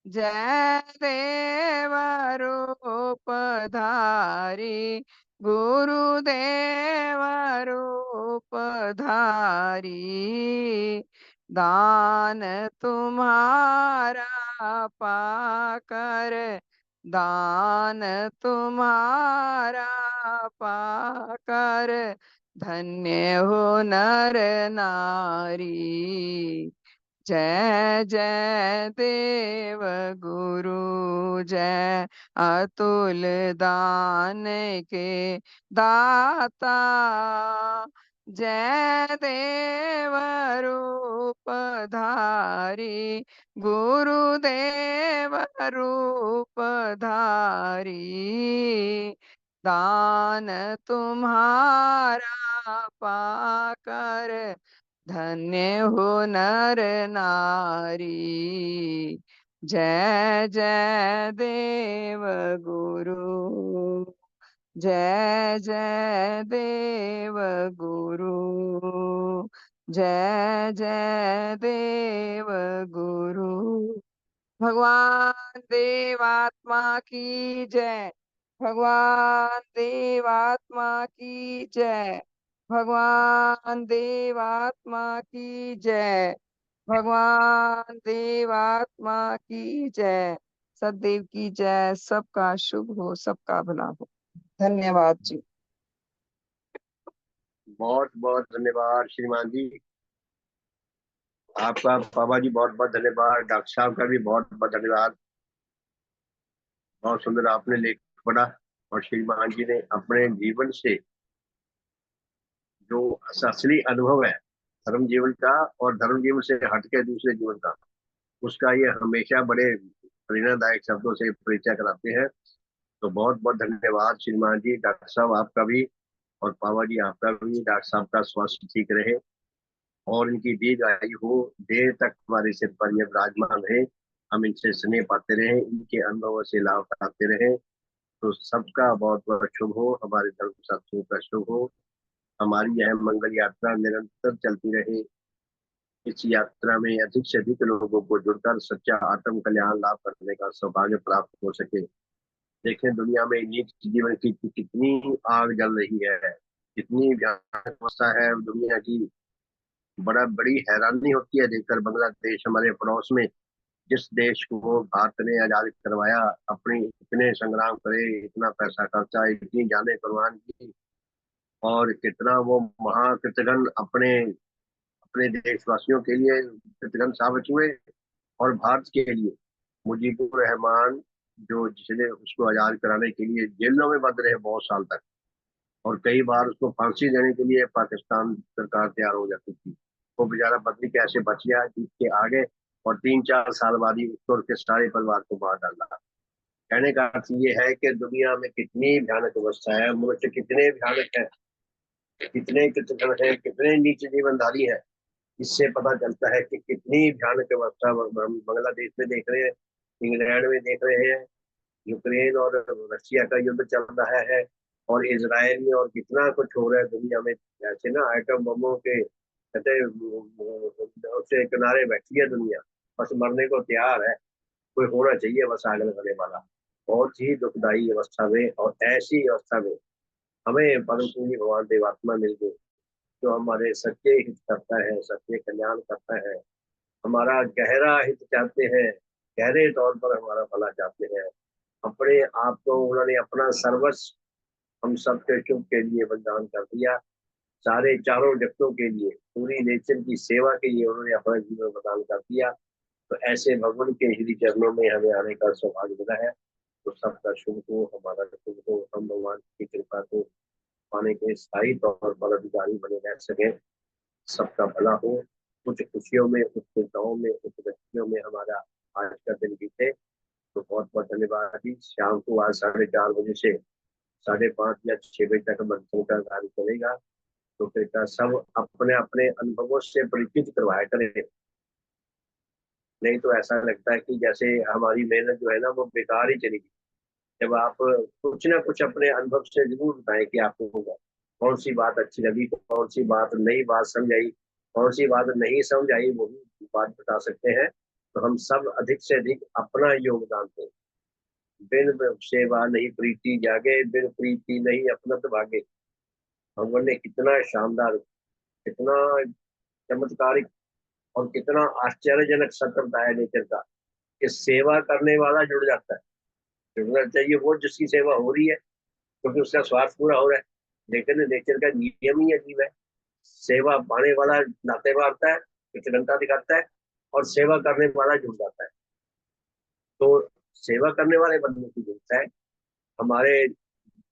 F: जय देव रूप धारी गुरुदेव रूप धारी। दान तुम्हारा पाकर, दान तुम्हारा पाकर। धन्य हो नर नारी। जय जय देव गुरु, जय अतुल दान के दाता। जय देव रूप धारी गुरुदेव रूप धारी। दान तुम्हारा पाकर, धन्य हो नर नारी। जय जय देव गुरु, जय जय देव गुरु, जय जय देव गुरु। भगवान देवात्मा की जय, भगवान देवात्मा की जय, भगवान देवात्मा की जय, भगवान देवात्मा की जय। सतदेव की जय। सबका शुभ हो, सबका भला हो। धन्यवाद जी।
D: बहुत बहुत धन्यवाद श्रीमान जी, आपका बाबा जी बहुत बहुत धन्यवाद। डॉक्टर साहब का भी बहुत बहुत धन्यवाद। बहुत सुंदर आपने लेख पढ़ा और श्रीमान जी ने अपने जीवन से जो असली अनुभव है धर्म जीवन का और धर्म जीवन से हटके दूसरे जीवन का, उसका ये हमेशा बड़े प्रेरणादायक शब्दों से परिचय कराते हैं। तो बहुत बहुत धन्यवाद श्रीमान जी। डॉक्टर साहब आपका भी और बाबा जी आपका भी। डॉक्टर साहब का स्वास्थ्य ठीक रहे और इनकी दीर्घ आयु हो, देर तक हमारे सिर पर ये विराजमान रहे, हम इनसे स्नेह पाते रहे, इनके अनुभवों से लाभ उठाते रहे। तो सबका बहुत बहुत शुभ हो, हमारे धर्म साथियों का शुभ हो। हमारी यह मंगल यात्रा निरंतर चलती रहे। इस यात्रा में अधिक से अधिक लोगों को जुड़कर सच्चा आत्म कल्याण लाभ करने का सौभाग्य प्राप्त हो सके। देखें दुनिया में नीच जीवन की कितनी आग जल रही है, कितनी भयानक अवस्था है दुनिया की। बड़ी हैरानी होती है देखकर बांग्लादेश हमारे पड़ोस में, जिस देश को भारत ने आजाद करवाया, अपनी इतने संग्राम करे, इतना पैसा खर्चा, इतनी जाने कुर्बान की और कितना वो महाकृतघ्न अपने अपने देशवासियों के लिए कृतघ्न साबित हुए। और भारत के लिए मुजीबुर रहमान जो जिसने उसको आजाद कराने के लिए जेलों में बंद रहे बहुत साल तक, और कई बार उसको फांसी देने के लिए पाकिस्तान सरकार तैयार हो जाती थी। वो बेचारा पत्नी कैसे बच गया जीत के आगे, और 3-4 साल बाद ही उसको और उसके सारे परिवार को मार डाला। कहने का अर्थ ये है कि दुनिया में कितनी भयानक अवस्था है, मनुष्य कितने भयानक है। कितने कृतघ्न है, कितने नीच जीवनधारी है। इससे पता चलता है कि कितनी भयानक अवस्था हम बांग्लादेश में देख रहे हैं, इंग्लैंड में देख रहे हैं, यूक्रेन और रशिया का युद्ध चल रहा है, और इजराइल में, और कितना कुछ हो रहा है दुनिया में। ऐसे ना आइटम बमों के कहते उससे किनारे बैठी है दुनिया, बस मरने को तैयार है। कोई होना चाहिए बस आग लगाने वाला। बहुत ही दुखदाई अवस्था में, और ऐसी अवस्था में हमें परम पूज्य भगवान देवात्मा मिल गए, जो हमारे सच्चे हित करता है, सच्चे कल्याण करता है, हमारा गहरा हित चाहते हैं, गहरे तौर पर हमारा भला चाहते हैं। अपने आप को उन्होंने अपना सर्वस्व हम सबके शुभ के लिए बलिदान कर दिया। सारे चारों जगतों के लिए, पूरी नेचर की सेवा के लिए उन्होंने अपना जीवन बलिदान कर दिया। तो ऐसे भगवान के श्री चरणों में हमें आने का सौभाग्य मिला है। तो सबका शुभ हो, हमारा शुभ हो, हम भगवान की कृपा को पाने के स्थायी तौर पर अधिकारी बने रह सके, सबका भला हो। कुछ खुशियों में, कुछ चिंताओं में, कुछ व्यक्तियों में हमारा आज का दिन बीते। तो बहुत बहुत धन्यवाद जी। शाम को आज 4:30 बजे से 5:30 या 6 बजे तक मंथन का कार्य चलेगा। तो कृपया सब अपने अपने अनुभवों से परिचित करवाया करें, नहीं तो ऐसा लगता है कि जैसे हमारी मेहनत जो है ना वो बेकार ही चली गई। जब आप कुछ ना कुछ अपने अनुभव से जरूर बताएं कि आपको कौन सी बात अच्छी लगी, कौन सी बात नई बात समझ आई, कौन सी बात नहीं समझ आई, वो भी बात बता सकते हैं। तो हम सब अधिक से अधिक अपना योगदान दें। बिन सेवा नहीं प्रीति जागे, बिन प्रीति नहीं अपनत भागे। भगवान ने कितना शानदार, कितना चमत्कारिक और कितना आश्चर्यजनक सत्र बताया नेचर का, कि सेवा करने वाला जुड़ जाता है। जुड़ना चाहिए वो जिसकी सेवा हो रही है, क्योंकि उसका स्वार्थ पूरा हो रहा है। लेकिन नेचर का नियम ही अजीब है। सेवा पाने वाला नाते मारता है, कृतज्ञता दिखाता है, और सेवा करने वाला जुड़ जाता है। तो सेवा करने वाले बनने की जरूरत है। हमारे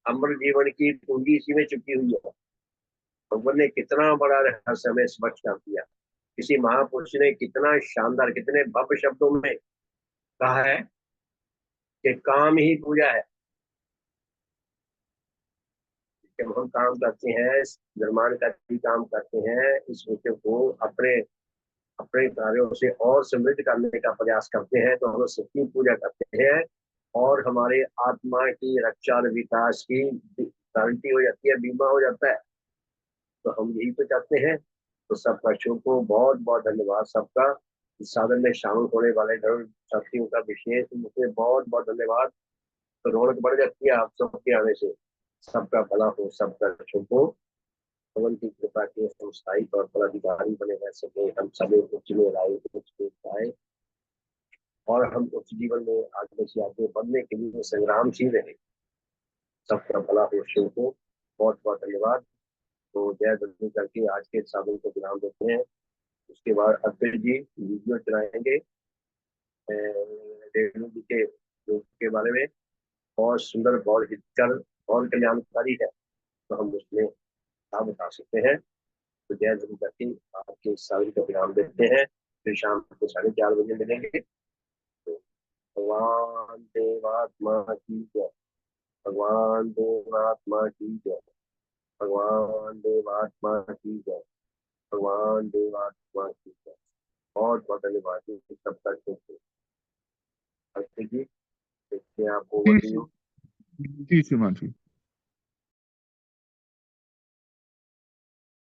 D: अमर जीवन की पूंजी इसी में चुकी हुई है। भगवान ने कितना बड़ा रहस्य हमें स्पष्ट कर दिया। किसी महापुरुष ने कितना शानदार, कितने भव्य शब्दों में कहा है कि काम ही पूजा है। जब हम काम करते हैं, निर्माण का भी काम करते हैं, इस विषय को अपने अपने कार्यों से और समृद्ध करने का प्रयास करते हैं, तो हम सच्ची पूजा करते हैं, और हमारे आत्मा की रक्षा और विकास की गारंटी हो जाती है, बीमा हो जाता है। तो हम यही तो चाहते हैं। तो सबका शुभ हो। बहुत बहुत धन्यवाद सबका। इस साधन में शामिल होने वाले धर्म साथियों का विशेष मुझे बहुत बहुत धन्यवाद। तो रौनक बढ़ जाती है आप सबके आने से। सबका भला हो, सबका शुभ हो। भगवान की कृपा के हम स्थायी तौर पर अधिकारी बने रह सके, हम सभी उच्च में लाए, उच्च में पाए, और हम उच्च जीवन में आगे से आगे बढ़ने के लिए संग्रामशील रहे। सबका भला हो, शुभ हो। बहुत बहुत धन्यवाद। तो जय धन्य करके आज के साधन को विराम देते हैं। उसके बाद अब्दुल जी वीडियो चलाएंगे रेणु जी के योग के बारे में, और सुंदर, बहुत हितकर और कल्याणकारी है, तो हम उसमें लाभ उठा सकते हैं। तो जय धन्य करके आपके साधन को विराम देते हैं। फिर शाम को 4:30 बजे मिलेंगे। तो भगवान देवात्मा की जय, भगवान देवात्मा की जय, भगवान देवात्मा की जय, भगवान देवात्मा की जय। बहुत बहुत धन्यवाद जी सबका शुभ हो। जी देखते हैं आपको
G: जी श्रीमान जी।